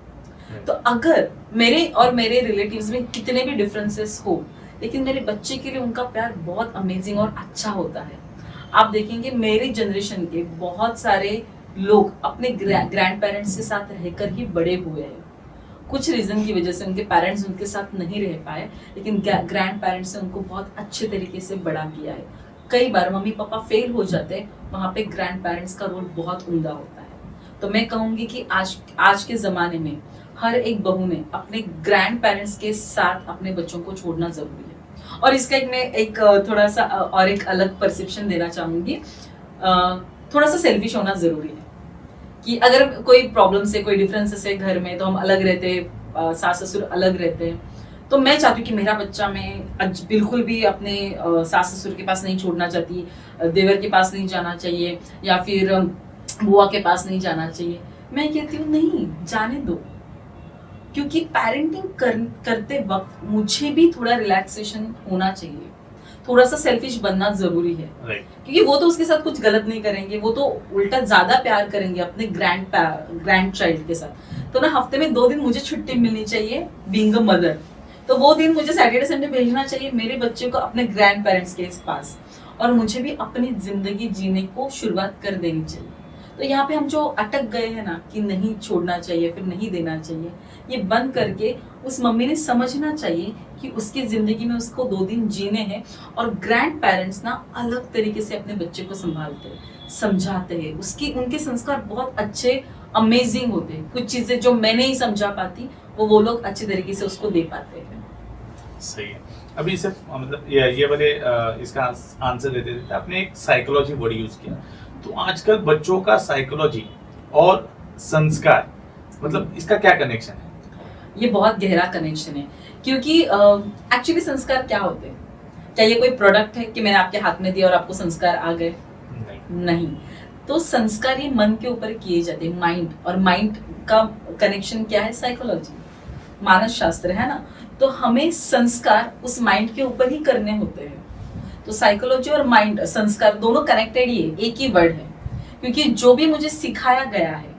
तो अगर मेरे और मेरे रिलेटिव्स में कितने भी डिफरेंसेस हो, लेकिन मेरे बच्चे के लिए उनका प्यार बहुत अमेजिंग और अच्छा होता है। आप देखेंगे मेरी जनरेशन के बहुत सारे लोग अपने ग्रैंड पेरेंट्स के साथ रहकर ही बड़े हुए हैं। कुछ रीजन की वजह से उनके पेरेंट्स उनके साथ नहीं रह पाए, लेकिन ग्रैंड पेरेंट्स ने उनको बहुत अच्छे तरीके से बड़ा किया है। कई बार मम्मी पापा फेल हो जाते हैं, वहां पे ग्रैंड पेरेंट्स का रोल बहुत उम्दा होता है। तो मैं कहूंगी कि आज के जमाने में हर एक बहू ने अपने ग्रैंड पेरेंट्स के साथ अपने बच्चों को छोड़ना जरूरी है। और इसका मैं थोड़ा सा और एक अलग परसेप्शन देना चाहूंगी। थोड़ा सा सेल्फिश होना जरूरी है कि अगर कोई प्रॉब्लम से कोई डिफरेंसेस है घर में, तो हम अलग रहते हैं, सास ससुर अलग रहते हैं, तो मैं चाहती हूँ कि मेरा बच्चा मैं आज बिल्कुल भी अपने सास ससुर के पास नहीं छोड़ना चाहती, देवर के पास नहीं जाना चाहिए या फिर बुआ के पास नहीं जाना चाहिए। मैं कहती हूँ नहीं, जाने दो, क्योंकि पेरेंटिंग करते वक्त मुझे भी थोड़ा रिलैक्सेशन होना चाहिए, थोड़ा सा सेल्फिश बनना जरूरी है। क्योंकि वो तो उसके साथ कुछ गलत नहीं करेंगे, वो तो उल्टा ज्यादा प्यार करेंगे अपने ग्रैंड चाइल्ड के साथ। तो ना हफ्ते में 2 दिन मुझे छुट्टी मिलनी चाहिए बीइंग अ मदर, तो वो दिन मुझे सैटरडे संडे भेजना चाहिए मेरे बच्चे को अपने ग्रैंड पेरेंट्स के पास, और मुझे भी अपनी जिंदगी जीने को शुरुआत कर देनी चाहिए। तो यहाँ पे हम जो अटक गए हैं ना कि नहीं छोड़ना चाहिए फिर नहीं देना चाहिए, ये बंद करके उस मम्मी ने समझना चाहिए कि उसकी जिंदगी में उसको 2 दिन जीने हैं। और ग्रैंड पेरेंट्स ना अलग तरीके से अपने बच्चे को संभालते हैं, समझाते हैं, उनके संस्कार बहुत अच्छे अमेजिंग होते हैं। कुछ चीजें जो मैं नहीं समझा पाती वो लोग अच्छे तरीके से उसको दे पाते हैं। सही है। अभी सिर्फ मतलब ये वाले इसका आंसर देते थे, आपने एक साइकोलॉजी वर्ड यूज किया, तो आजकल बच्चों का साइकोलॉजी और संस्कार मतलब इसका क्या कनेक्शन है? ये बहुत गहरा कनेक्शन है, क्योंकि एक्चुअली संस्कार क्या होते हैं? क्या ये कोई प्रोडक्ट है कि मैंने आपके हाथ में दिया और आपको संस्कार आ गए? नहीं। तो संस्कार ये मन के ऊपर किए जाते हैं, माइंड, और माइंड का कनेक्शन क्या है? साइकोलॉजी, मानस शास्त्र है ना। तो हमें संस्कार उस माइंड के ऊपर ही करने होते हैं। तो साइकोलॉजी और माइंड, संस्कार दोनों कनेक्टेड ही है, एक ही वर्ड है। क्योंकि जो भी मुझे सिखाया गया है,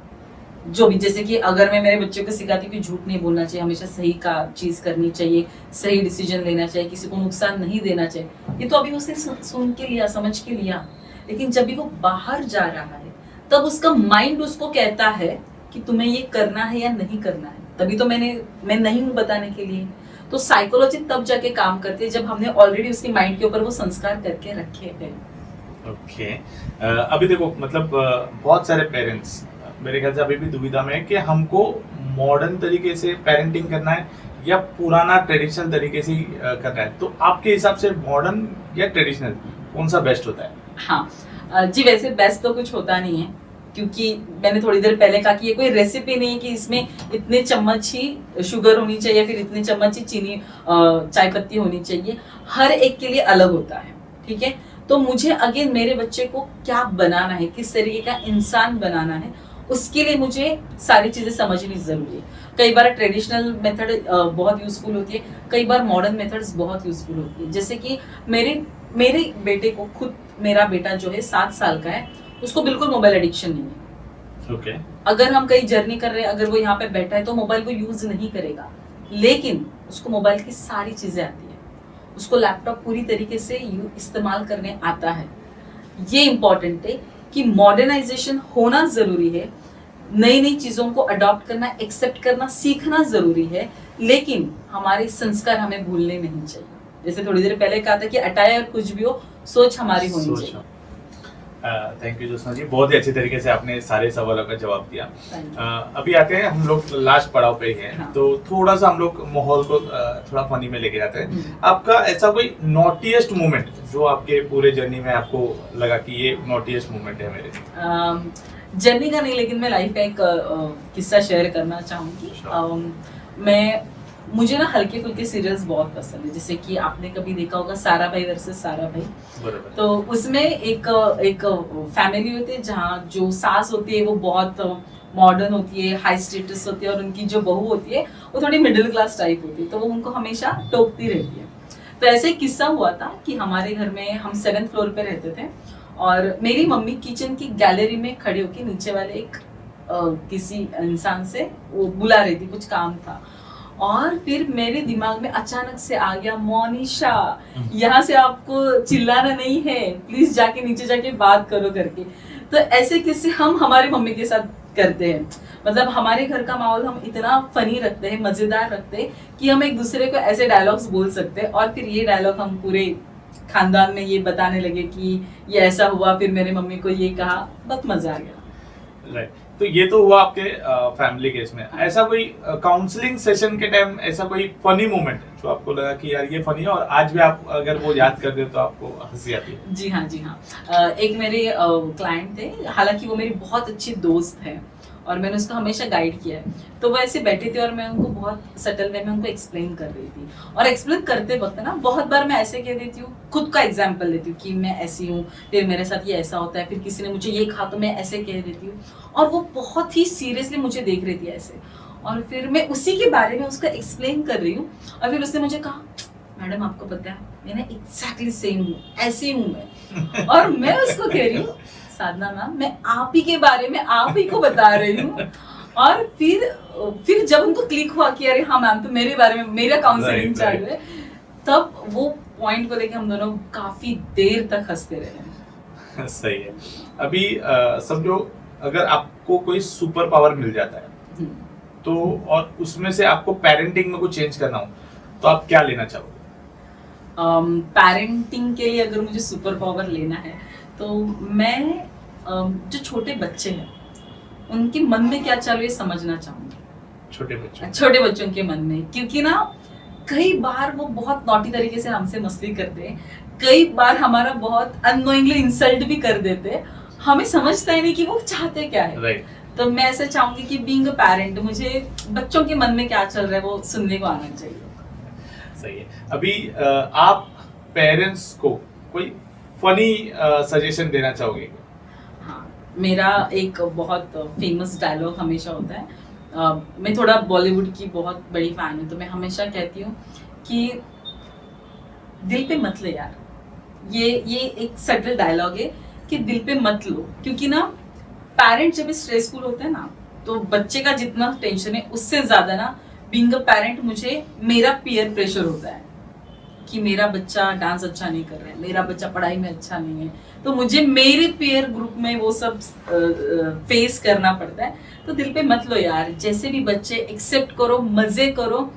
जो भी, जैसे कि अगर मैं मेरे बच्चे को सिखाती हूँ कि झूठ नहीं बोलना चाहिए, हमेशा सही का चीज करनी चाहिए, सही डिसीजन लेना चाहिए, किसी को नुकसान नहीं देना चाहिए, ये तो अभी उसने सुन के लिया, समझ के लिया। लेकिन जब भी वो बाहर जा रहा है तब उसका माइंड उसको कहता है कि तुम्हें ये करना है या नहीं करना है। तभी तो मैं नहीं हूं बताने के लिए। तो साइकोलॉजी तब जाके काम करती है जब हमने ऑलरेडी उसके माइंड के ऊपर वो संस्कार करके रखे हैं। ओके। अभी देखो मतलब बहुत सारे पेरेंट्स मेरे ख्याल से अभी भी दुविधा में है कि हमको मॉडर्न तरीके से पेरेंटिंग करना है या पुराना ट्रेडिशनल तरीके से ही करना है। तो आपके हिसाब से मॉडर्न या ट्रेडिशनल कौन सा बेस्ट होता है? हाँ जी, वैसे बेस्ट तो कुछ होता नहीं है, क्योंकि मैंने थोड़ी देर पहले कहा कि ये कोई रेसिपी नहीं है कि इसमें इतने चम्मच ही शुगर होनी चाहिए, फिर इतने चम्मच ही चीनी चाय पत्ती होनी चाहिए। हर एक के लिए अलग होता है, ठीक है। तो मुझे अगेन मेरे बच्चे को क्या बनाना है, किस तरीके का इंसान बनाना है, उसके लिए मुझे सारी चीजें समझनी जरूरी है। कई बार ट्रेडिशनल मेथड बहुत यूजफुल होती है, कई बार मॉडर्न मेथड्स बहुत यूजफुल होती है। जैसे कि मेरे बेटे को, खुद मेरा बेटा जो है 7 साल का है, उसको बिल्कुल मोबाइल एडिक्शन नहीं है। ओके। अगर हम कहीं जर्नी कर रहे हैं, अगर वो यहाँ पे बैठा है तो मोबाइल को यूज नहीं करेगा, लेकिन उसको मोबाइल की सारी चीजें आती है, उसको लैपटॉप पूरी तरीके से इस्तेमाल करने आता है। ये इंपॉर्टेंट है कि मॉडर्नाइजेशन होना जरूरी है, नई नई चीजों को अडॉप्ट करना, एक्सेप्ट करना सीखना जरूरी है, लेकिन हमारे संस्कार हमें भूलने नहीं चाहिए। जैसे थोड़ी देर पहले कहा था कि अटाया और कुछ भी हो, सोच हमारी होनी चाहिए। थैंक यू ज्योत्सना जी, बहुत ही अच्छे तरीके से आपने सारे सवालों का जवाब दिया। अभी आते हैं हम लोग लास्ट पड़ाव पे ही हैं। हाँ। तो थोड़ा सा हम लोग माहौल को थोड़ा फनी में लेके जाते हैं। आपका ऐसा कोई नॉटीएस्ट मोमेंट जो आपके पूरे जर्नी में आपको लगा कि ये नॉटीएस्ट मोमेंट है मेरे? जर्नी का नहीं, लेकिन मैं लाइफ का एक किस्सा शेयर करना चाहूंगी। मुझे ना हल्के फुल्के सीरियल्स बहुत पसंद है, जैसे कि आपने कभी देखा होगा सारा भाई वर्सेस सारा भाई। तो उसमें एक फैमिली होती है जहाँ जो सास होती है वो बहुत मॉडर्न होती है, हाई स्टेटस होती है, और उनकी जो बहू होती है वो थोड़ी मिडिल क्लास टाइप होती है, तो वो उनको हमेशा टोकती रहती है। तो ऐसे एक किस्सा हुआ था कि हमारे घर में हम 7th फ्लोर पे रहते थे, और मेरी मम्मी किचन की गैलरी में खड़े होकर नीचे वाले एक किसी इंसान से वो बुला रही थी, कुछ काम था। और फिर मेरे दिमाग में अचानक से आ गया, मोनिशा यहाँ से आपको चिल्लाना नहीं है, प्लीज जाके नीचे जाके बात करो करके। तो ऐसे किस्से हम हमारी मम्मी के साथ करते हैं। मतलब हमारे घर का माहौल हम इतना फनी रखते हैं, मजेदार रखते हैं कि हम एक दूसरे को ऐसे डायलॉग्स बोल सकते हैं, और फिर ये डायलॉग हम पूरे खानदान में ये बताने लगे कि ये ऐसा हुआ, फिर मेरे मम्मी को ये कहा, बहुत मजा आ गया। राइट, तो ये तो हुआ आपके फैमिली केस में। ऐसा कोई काउंसलिंग सेशन के टाइम ऐसा कोई फनी मोमेंट जो आपको लगा कि यार ये फनी है और आज भी आप अगर वो याद कर दे तो आपको हंसी आती है? जी हाँ, जी हाँ। एक मेरे क्लाइंट थे, हालांकि वो मेरी बहुत अच्छी दोस्त है और मैंने उसको हमेशा गाइड किया है। तो वो ऐसे बैठे थे और मैं उनको बहुत सटल वे में उनको एक्सप्लेन कर रही थी, और एक्सप्लेन करते वक्त ना बहुत बार मैं ऐसे कह देती हूँ, खुद का एग्जाम्पल देती हूँ कि मैं ऐसी हूँ, फिर मेरे साथ ये ऐसा होता है, फिर किसी ने मुझे ये कहा तो मैं ऐसे कह देती हूँ, और वो बहुत ही सीरियसली मुझे देख रही थी ऐसे, और फिर मैं उसी के बारे में उसको एक्सप्लेन कर रही हूँ, और फिर उसने मुझे कहा, मैडम आपको पता है मैं ना एग्जैक्टली सेम हूँ, ऐसी हूँ मैं। और मैं उसको कह रही हूँ, साधना मैम मैं आप ही के बारे में आप ही को बता रही हूँ। और फिर जब उनको क्लिक हुआ कि अरे हाँ मैम तो मेरे बारे में मेरा काउंसलिंग चालू है, तब वो पॉइंट को लेके हम दोनों काफी देर तक हंसते रहे। सही है। अभी समझो अगर आपको कोई सुपर पावर मिल जाता है तो, और उसमें से आपको पेरेंटिंग में कुछ चेंज करना हो तो आप क्या लेना चाहोगे? पेरेंटिंग के लिए अगर मुझे सुपर पावर लेना है तो मैं जो छोटे बच्चे हैं उनके मन में क्या चल रहा है समझना चाहूंगी। छोटे बच्चों के मन में, क्योंकि ना कई बार वो बहुत नॉटी तरीके से हमसे मस्ती करते हैं, कई बार हमारा बहुत अननोइंगली इंसल्ट भी कर देते हैं, हमें समझता ही नहीं कि वो चाहते क्या है। right. तो मैं ऐसे चाहूंगी कि बीइंग अ पेरेंट मुझे बच्चों के मन में क्या चल रहा है वो सुनने को आना चाहिए। सही है। अभी आप पेरेंट्स को कोई फनी सजेशन देना चाहोगे? हाँ, मेरा एक बहुत फेमस डायलॉग हमेशा होता है, मैं थोड़ा बॉलीवुड की बहुत बड़ी फैन हूँ, तो मैं हमेशा कहती हूँ कि दिल पे मत ले यार। ये एक सटल डायलॉग है कि दिल पे मत लो, क्योंकि ना पेरेंट जब स्ट्रेसफुल होते हैं ना तो बच्चे का जितना टेंशन है उससे ज्यादा ना बीइंग अ पेरेंट मुझे मेरा पीयर प्रेशर होता है कि मेरा बच्चा डांस अच्छा नहीं कर रहा है, मेरा बच्चा पढ़ाई में अच्छा नहीं है, तो मुझे मेरे पीयर ग्रुप में वो सब फेस करना पड़ता है। तो दिल पे मत लो यार, जैसे भी बच्चे एक्सेप्ट करो, मजे करो,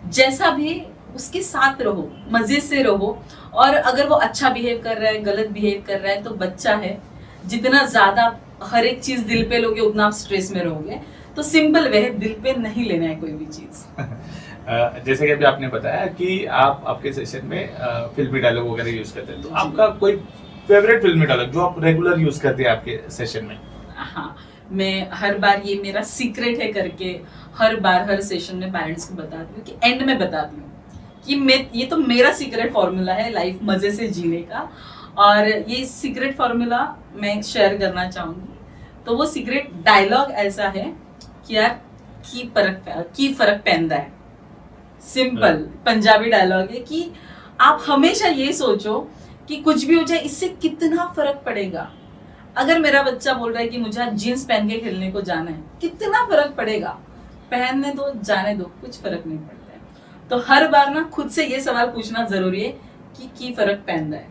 जैसा भी उसके साथ रहो, मजे से रहो, और अगर वो अच्छा बिहेव कर रहा है, गलत बिहेव कर रहा है तो बच्चा है, जितना ज्यादा हर एक चीज दिल पे लोगे उतना आप स्ट्रेस में रहोगे। तो सिंपल वे है, दिल पे नहीं लेना है कोई भी चीज। जैसे कि अभी आपने बताया कि आप आपके सेशन में फिल्मी डायलॉग वगैरह यूज करते हैं, तो आपका कोई फेवरेट फिल्मी डायलॉग जो आप रेगुलर यूज करते हैं आपके सेशन में? हाँ, मैं हर बार, ये मेरा सीक्रेट है करके हर बार हर सेशन में पेरेंट्स को बताती हूँ कि एंड में बताती हूँ कि ये तो मेरा सीक्रेट फॉर्मूला है लाइफ मजे से जीने का, और ये सीक्रेट फॉर्मूला मैं शेयर करना चाहूंगी। तो वो सीक्रेट डायलॉग ऐसा है कि यार की फर्क पैंदा है। सिंपल पंजाबी डायलॉग है कि आप हमेशा ये सोचो कि कुछ भी हो जाए इससे कितना फर्क पड़ेगा। अगर मेरा बच्चा बोल रहा है कि मुझे जीन्स पहन के खेलने को जाना है, कितना फर्क पड़ेगा, पहनने दो, जाने दो, कुछ फर्क नहीं पड़ता है। तो हर बार ना खुद से ये सवाल पूछना जरूरी है कि की फर्क पैंदा है,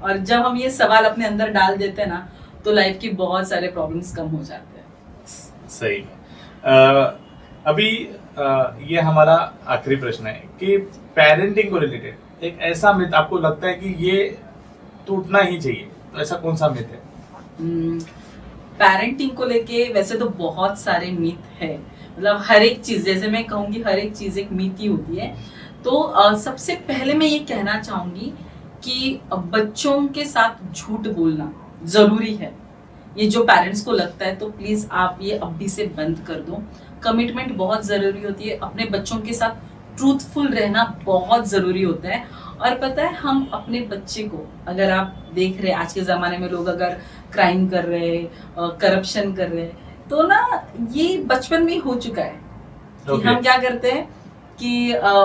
और जब हम ये सवाल अपने अंदर डाल देते हैं ना तो लाइफ की बहुत सारे प्रॉब्लम्स कम हो जाते हैं। सही है। अभी ये हमारा आखिरी प्रश्न है कि पेरेंटिंग को रिलेटेड एक ऐसा मिथ आपको लगता है कि ये टूटना ही चाहिए, तो ऐसा कौन सा मिथ है? पेरेंटिंग को लेके वैसे तो बहुत सारे मिथ है, मतलब हर एक चीज, जैसे मैं कहूंगी हर एक चीज एक मिथ ही होती है। तो सबसे पहले मैं ये कहना चाहूंगी कि बच्चों के साथ झूठ बोलना जरूरी है। ये जो पेरेंट्स को लगता है तो प्लीज आप ये अभी से बंद कर दो। कमिटमेंट बहुत जरूरी होती है, अपने बच्चों के साथ ट्रूथफुल रहना बहुत जरूरी होता है। और पता है, हम अपने बच्चे को, अगर आप देख रहे हैं आज के जमाने में लोग अगर क्राइम कर रहे हैं, करप्शन कर रहे हैं, तो ना ये बचपन में हो चुका है कि हम क्या करते हैं कि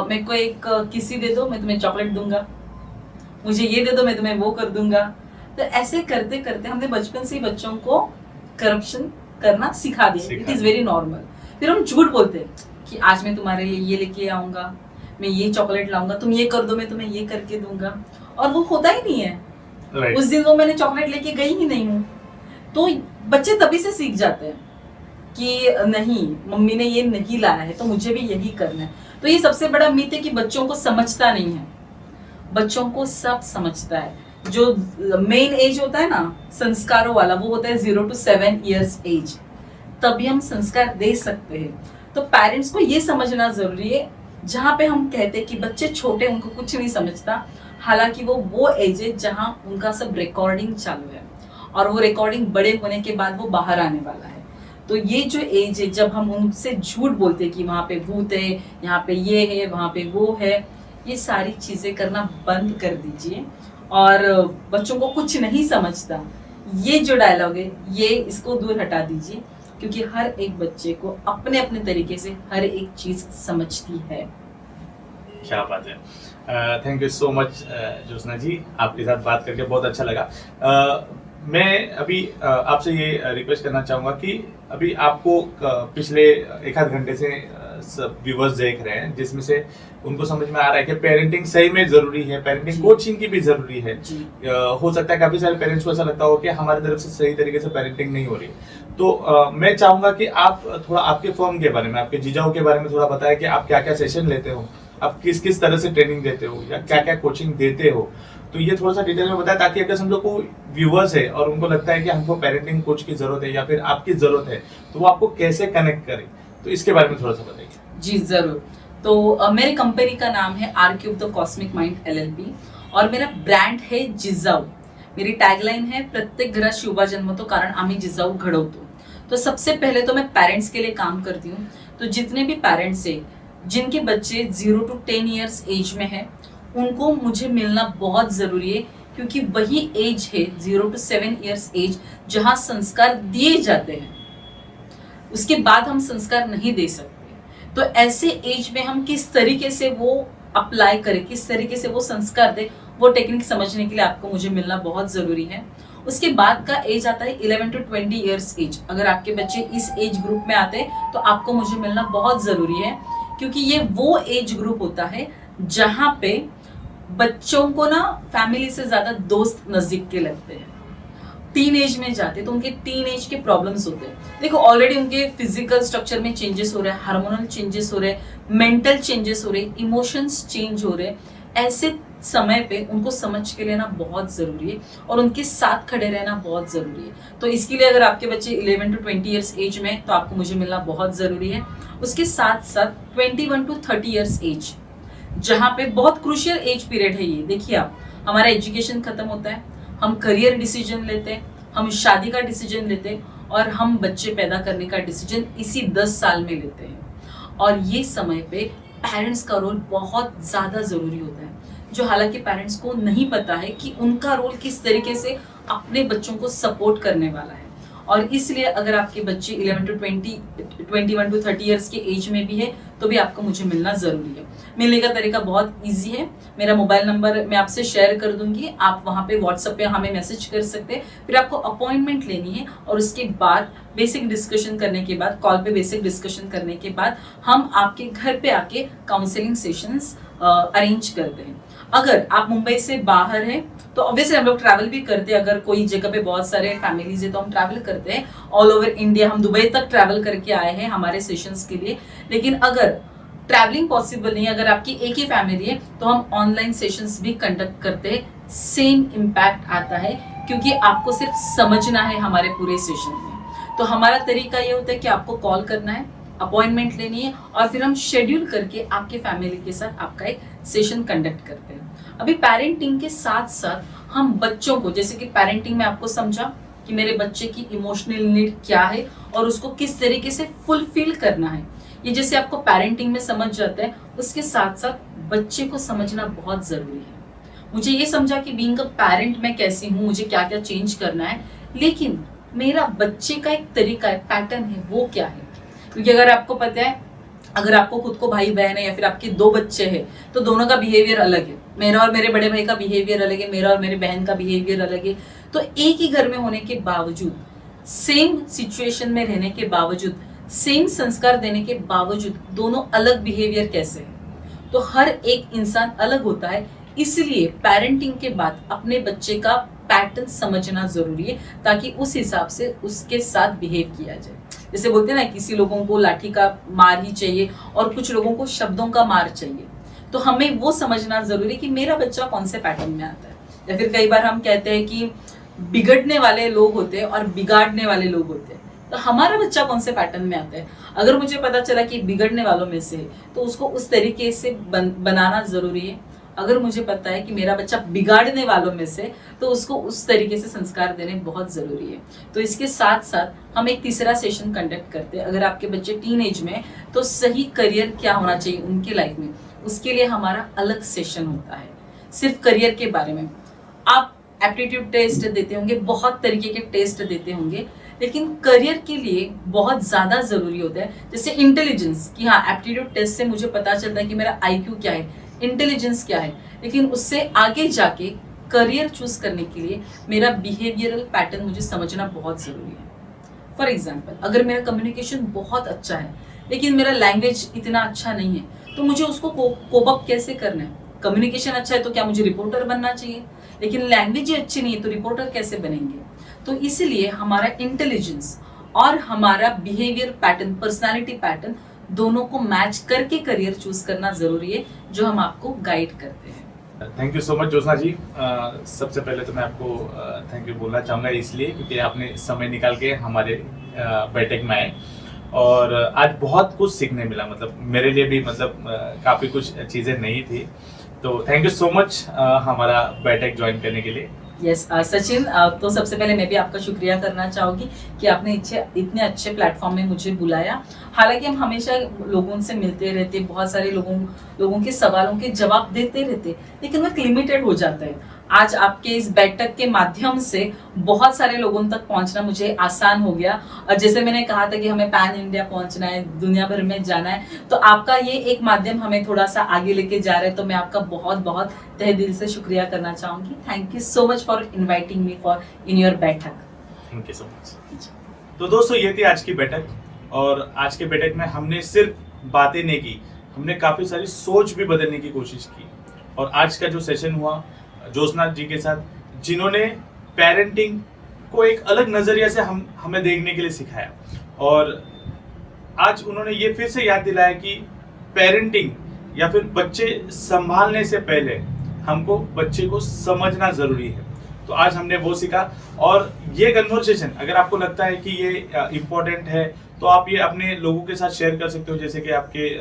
मेरे को एक किसी दे दो मैं तुम्हें चॉकलेट दूंगा, मुझे ये दे दो मैं तुम्हें वो कर दूंगा। तो ऐसे करते करते हमने बचपन से ही बच्चों को करप्शन करना सिखा दिया। It is very normal. फिर हम झूठ बोलते हैं कि आज मैं तुम्हारे लिए ये लेके आऊंगा, मैं ये चॉकलेट लाऊंगा, तुम ये कर दो मैं तुम्हें ये करके दूंगा, और वो होता ही नहीं है। Right. उस दिन वो मैंने चॉकलेट लेके गई ही नहीं हूँ। तो बच्चे तभी से सीख जाते हैं कि नहीं, मम्मी ने ये नहीं लाया है तो मुझे भी यही करना है। तो ये सबसे बड़ा मिथ है कि बच्चों को समझता नहीं है। बच्चों को सब समझता है। जो मेन एज होता है ना संस्कारों वाला, वो होता है 0 to 7 years एज, तभी हम संस्कार दे सकते हैं। तो पेरेंट्स को ये समझना जरूरी है, जहाँ पे हम कहते हैं कि बच्चे छोटे उनको कुछ नहीं समझता, हालांकि वो एज है जहाँ उनका सब रिकॉर्डिंग चालू है, और वो रिकॉर्डिंग बड़े होने के बाद वो बाहर आने वाला है। तो ये जो एज है जब हम उनसे झूठ बोलते हैं कि वहाँ पे भूत है, यहाँ पे ये है, वहाँ पे वो है, ये सारी चीजें करना बंद कर दीजिए। और बच्चों को कुछ नहीं समझता, ये जो डायलॉग है ये इसको दूर हटा दीजिए, क्योंकि हर एक बच्चे को अपने अपने तरीके से हर एक चीज समझती है। क्या बात है। Thank you so much Jyotsna ji, आपके साथ बात करके बहुत अच्छा लगा। मैं अभी आपसे ये रिक्वेस्ट करना चाहूंगा कि अभी आपको पिछले एक आध घंटे से सब व्यूवर्स देख रहे हैं, जिसमें से उनको समझ में आ रहा है कि पेरेंटिंग सही में जरूरी है, पेरेंटिंग कोचिंग की भी जरूरी है। हो सकता है काफी सारे पेरेंट्स को ऐसा लगता हो कि हमारी तरफ से सही तरीके से पेरेंटिंग नहीं हो रही। तो मैं चाहूंगा कि आप थोड़ा आपके फर्म के बारे में, आपके जीजाओ के बारे में थोड़ा बताएं कि आप क्या क्या सेशन लेते हो, आप किस किस तरह से ट्रेनिंग देते हो, या क्या क्या कोचिंग देते हो। तो ये थोड़ा सा डिटेल में बताएं, ताकि अगर समझो कोई व्यूवर्स है और उनको लगता है कि हमको पेरेंटिंग कोच की जरूरत है या फिर आपकी जरूरत है, तो वो आपको कैसे कनेक्ट करें, तो इसके बारे में थोड़ा सा बताइए। जी जरूर। तो मेरी कंपनी का नाम है R-Cube the cosmic mind LLP, और मेरा ब्रँड है जिजाऊ। मेरी टॅगलाईन है प्रत्येक घरात शिवबा जन्मतो कारण आम्ही जिजाऊ घडवतो। तो सबसे पहले तो मैं पेरेंट्स के लिए काम करती हूँ। तो जितने भी पेरेंट्स है जिनके बच्चे 0 to 10 years एज में है, उनको मुझे मिलना बहुत जरूरी है, क्योंकि वही एज है 0 to 7 years एज जहाँ संस्कार दिए जाते हैं। उसके बाद हम संस्कार नहीं दे सकते। तो ऐसे एज में हम किस तरीके से वो अप्लाई करें, किस तरीके से वो संस्कार दे, वो टेक्निक समझने के लिए आपको मुझे मिलना बहुत जरूरी है। उसके बाद का एज आता है 11 to 20 years एज। अगर आपके बच्चे इस एज ग्रुप में आते हैं तो आपको मुझे मिलना बहुत जरूरी है, क्योंकि ये वो एज ग्रुप होता है जहाँ पे बच्चों को ना फैमिली से ज्यादा दोस्त नजदीक के लगते हैं। टीन एज में जाते तो उनके टीन एज के प्रॉब्लम्स होते हैं। देखो ऑलरेडी उनके फिजिकल स्ट्रक्चर में चेंजेस हो रहे हैं, हार्मोनल चेंजेस हो रहे हैं, मेंटल चेंजेस हो रहे हैं, इमोशंस चेंज हो रहे हैं। ऐसे समय पे उनको समझ के लेना बहुत जरूरी है और उनके साथ खड़े रहना बहुत जरूरी है। तो इसके लिए अगर आपके बच्चे 11 to 20 years एज में, तो आपको मुझे मिलना बहुत जरूरी है। उसके साथ साथ 21 to 30 years एज, जहाँ पे बहुत क्रूशियल एज पीरियड है ये। देखिए आप, हमारा एजुकेशन खत्म होता है, हम करियर डिसीजन लेते हैं, हम शादी का डिसीजन लेते हैं, और हम बच्चे पैदा करने का डिसीजन इसी 10 साल में लेते हैं। और ये समय पे पेरेंट्स का रोल बहुत ज्यादा जरूरी होता है, जो हालांकि पेरेंट्स को नहीं पता है कि उनका रोल किस तरीके से अपने बच्चों को सपोर्ट करने वाला है। और इसलिए अगर आपके बच्चे 11 to 21 to 30 years के एज में भी है, तो भी आपको मुझे मिलना जरूरी है। मिलने का तरीका बहुत इजी है। मेरा मोबाइल नंबर मैं आपसे शेयर कर दूंगी, आप वहां पे व्हाट्सएप पे हमें मैसेज कर सकते हैं। फिर आपको अपॉइंटमेंट लेनी है, और उसके बाद बेसिक डिस्कशन करने के बाद, कॉल पे बेसिक डिस्कशन करने के बाद, हम आपके घर पे आके काउंसलिंग सेशंस अरेंज करते हैं। अगर आप मुंबई से बाहर हैं तो ऑब्वियसली हम लोग ट्रैवल भी करते हैं। अगर कोई जगह पे बहुत सारे फैमिलीज है तो हम ट्रैवल करते हैं ऑल ओवर इंडिया। हम दुबई तक ट्रैवल करके आए हैं हमारे सेशंस के लिए। लेकिन अगर ट्रैवलिंग पॉसिबल नहीं है, अगर आपकी एक ही फैमिली है, तो हम ऑनलाइन सेशंस भी कंडक्ट करते हैं। सेम इम्पैक्ट आता है, क्योंकि आपको सिर्फ समझना है हमारे पूरे सेशन में। तो हमारा तरीका ये होता है कि आपको कॉल करना है, अपॉइंटमेंट लेनी है, और फिर हम शेड्यूल करके आपके फैमिली के साथ आपका एक सेशन कंडक्ट करते हैं। अभी पेरेंटिंग के साथ साथ हम बच्चों को, जैसे कि पेरेंटिंग में आपको समझा कि मेरे बच्चे की इमोशनल नीड क्या है और उसको किस तरीके से फुलफिल करना है, ये जैसे आपको पेरेंटिंग में समझ जाता है, उसके साथ साथ बच्चे को समझना बहुत जरूरी है। मुझे ये समझा कि बीइंग अ पेरेंट मैं कैसी हूँ, मुझे क्या क्या चेंज करना है, लेकिन मेरा बच्चे का एक तरीका है, पैटर्न है, वो क्या है। क्योंकि अगर आपको पता है, अगर आपको खुद को भाई बहन है या फिर आपके 2 बच्चे हैं, तो दोनों का बिहेवियर अलग है। मेरा और मेरे बड़े भाई का बिहेवियर अलग है, मेरा और मेरे बहन का बिहेवियर अलग है। तो एक ही घर में होने के बावजूद, सेम सिचुएशन में रहने के बावजूद, सेम संस्कार देने के बावजूद दोनों अलग बिहेवियर कैसे है? तो हर एक इंसान अलग होता है, इसलिए पेरेंटिंग के बाद अपने बच्चे का पैटर्न समझना जरूरी है ताकि उस हिसाब से उसके साथ बिहेव किया जाए। जैसे बोलते हैं ना, किसी लोगों को लाठी का मार ही चाहिए और कुछ लोगों को शब्दों का मार चाहिए। तो हमें वो समझना जरूरी है कि मेरा बच्चा कौन से पैटर्न में आता है। या फिर कई बार हम कहते हैं कि बिगड़ने वाले लोग होते हैं और बिगाड़ने वाले लोग होते हैं, तो हमारा बच्चा कौन से पैटर्न में आता है। अगर मुझे पता चला कि बिगड़ने वालों में से, तो उसको उस तरीके से बनाना जरूरी है। अगर मुझे पता है कि मेरा बच्चा बिगाड़ने वालों में से, तो उसको उस तरीके से संस्कार देने बहुत जरूरी है। तो इसके साथ साथ हम एक तीसरा सेशन कंडक्ट करते हैं। अगर आपके बच्चे टीनेज में, तो सही करियर क्या होना चाहिए उनकी लाइफ में, उसके लिए हमारा अलग सेशन होता है सिर्फ करियर के बारे में। आप एप्टीट्यूड टेस्ट देते होंगे, बहुत तरीके के टेस्ट देते होंगे, लेकिन करियर के लिए बहुत ज्यादा जरूरी होता है। जैसे इंटेलिजेंस, कि हाँ एप्टीट्यूड टेस्ट से मुझे पता चलता है कि मेरा आईक्यू क्या है, इंटेलिजेंस क्या है, लेकिन उससे आगे जाके करियर चूज करने के लिए मेरा बिहेवियरल पैटर्न मुझे समझना बहुत जरूरी है। फॉर एग्जाम्पल, अगर मेरा कम्युनिकेशन बहुत अच्छा है लेकिन मेरा लैंग्वेज इतना अच्छा नहीं है, तो मुझे उसको कोप अप कैसे करना है। कम्युनिकेशन अच्छा है तो क्या मुझे रिपोर्टर बनना चाहिए, लेकिन लैंग्वेज ही अच्छी नहीं है तो रिपोर्टर कैसे बनेंगे। तो इसलिए हमारा इंटेलिजेंस और हमारा बिहेवियर पैटर्न, पर्सनालिटी पैटर्न, दोनों को मैच करके करियर चूज करना जरूरी है, जो हम आपको गाइड करते हैं। Thank you so much Jyotsna ji. सबसे पहले तो मैं आपको थैंक यू बोलना चाहूँगा, इसलिए क्योंकि आपने समय निकाल के हमारे बैठक में आए और आज बहुत कुछ सीखने मिला। मतलब मेरे लिए भी काफ़ी कुछ चीज़ें नहीं थी, तो थैंक यू सो मच हमारा बैठक ज्वाइन करने के लिए। यस सचिन, तो सबसे पहले मैं भी आपका शुक्रिया करना चाहूँगी कि आपने इतने अच्छे प्लेटफॉर्म में मुझे बुलाया। हालांकि हम हमेशा लोगों से मिलते रहते, बहुत सारे लोगों के सवालों के जवाब देते रहते, लेकिन वह लिमिटेड हो जाता है। आज आपके इस बैठक के माध्यम से बहुत सारे लोगों तक पहुंचना मुझे आसान हो गया। और जैसे मैंने कहा था कि हमें पैन इंडिया पहुंचना है, दुनिया भर में जाना है, तो आपका ये एक माध्यम हमें थोड़ा सा आगे लेके जा रहा है। तो मैं आपका बहुत बहुत तहे दिल से शुक्रिया करना चाहूंगी। Thank you so much for inviting me for in your बैठक। Thank you so much. तो दोस्तों, ये थी आज की बैठक, और आज के बैठक में हमने सिर्फ बातें नहीं की, हमने काफी सारी सोच भी बदलने की कोशिश की। और आज का जो सेशन हुआ ज्योत्सना जी के साथ, जिन्होंने पेरेंटिंग को एक अलग नजरिया से हमें देखने के लिए सिखाया, और आज उन्होंने ये फिर से याद दिलाया कि पेरेंटिंग या फिर बच्चे संभालने से पहले हमको बच्चे को समझना जरूरी है। तो आज हमने वो सीखा, और ये कन्वर्सेशन अगर आपको लगता है कि ये इम्पोर्टेंट है, तो आप ये अपने लोगों के साथ शेयर कर सकते हो, जैसे कि आपके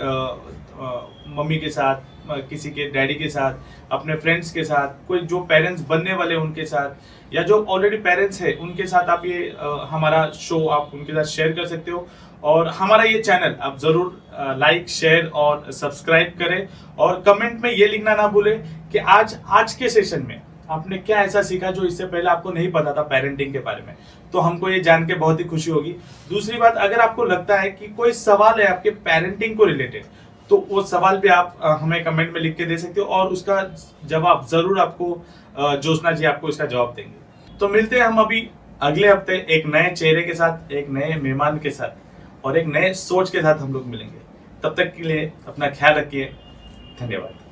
मम्मी के साथ, किसी के डैडी के साथ, अपने फ्रेंड्स के साथ, कोई जो पेरेंट्स बनने वाले उनके साथ, या जो ऑलरेडी पेरेंट्स है उनके साथ आप ये हमारा शो आप उनके साथ शेयर कर सकते हो। और हमारा ये चैनल आप जरूर लाइक, शेयर और सब्सक्राइब करें, और कमेंट में ये लिखना ना भूलें कि आज के सेशन में आपने क्या ऐसा सीखा जो इससे पहले आपको नहीं पता था पेरेंटिंग के बारे में। तो हमको ये जान के बहुत ही खुशी होगी। दूसरी बात, अगर आपको लगता है कि कोई सवाल है आपके पेरेंटिंग को रिलेटेड, तो वो सवाल भी आप हमें कमेंट में लिख के दे सकते हो, और उसका जवाब जरूर आपको ज्योत्सना जी आपको इसका जवाब देंगे। तो मिलते हैं हम अभी अगले हफ्ते एक नए चेहरे के साथ, एक नए मेहमान के साथ और एक नए सोच के साथ हम लोग मिलेंगे। तब तक के लिए अपना ख्याल रखिए। धन्यवाद।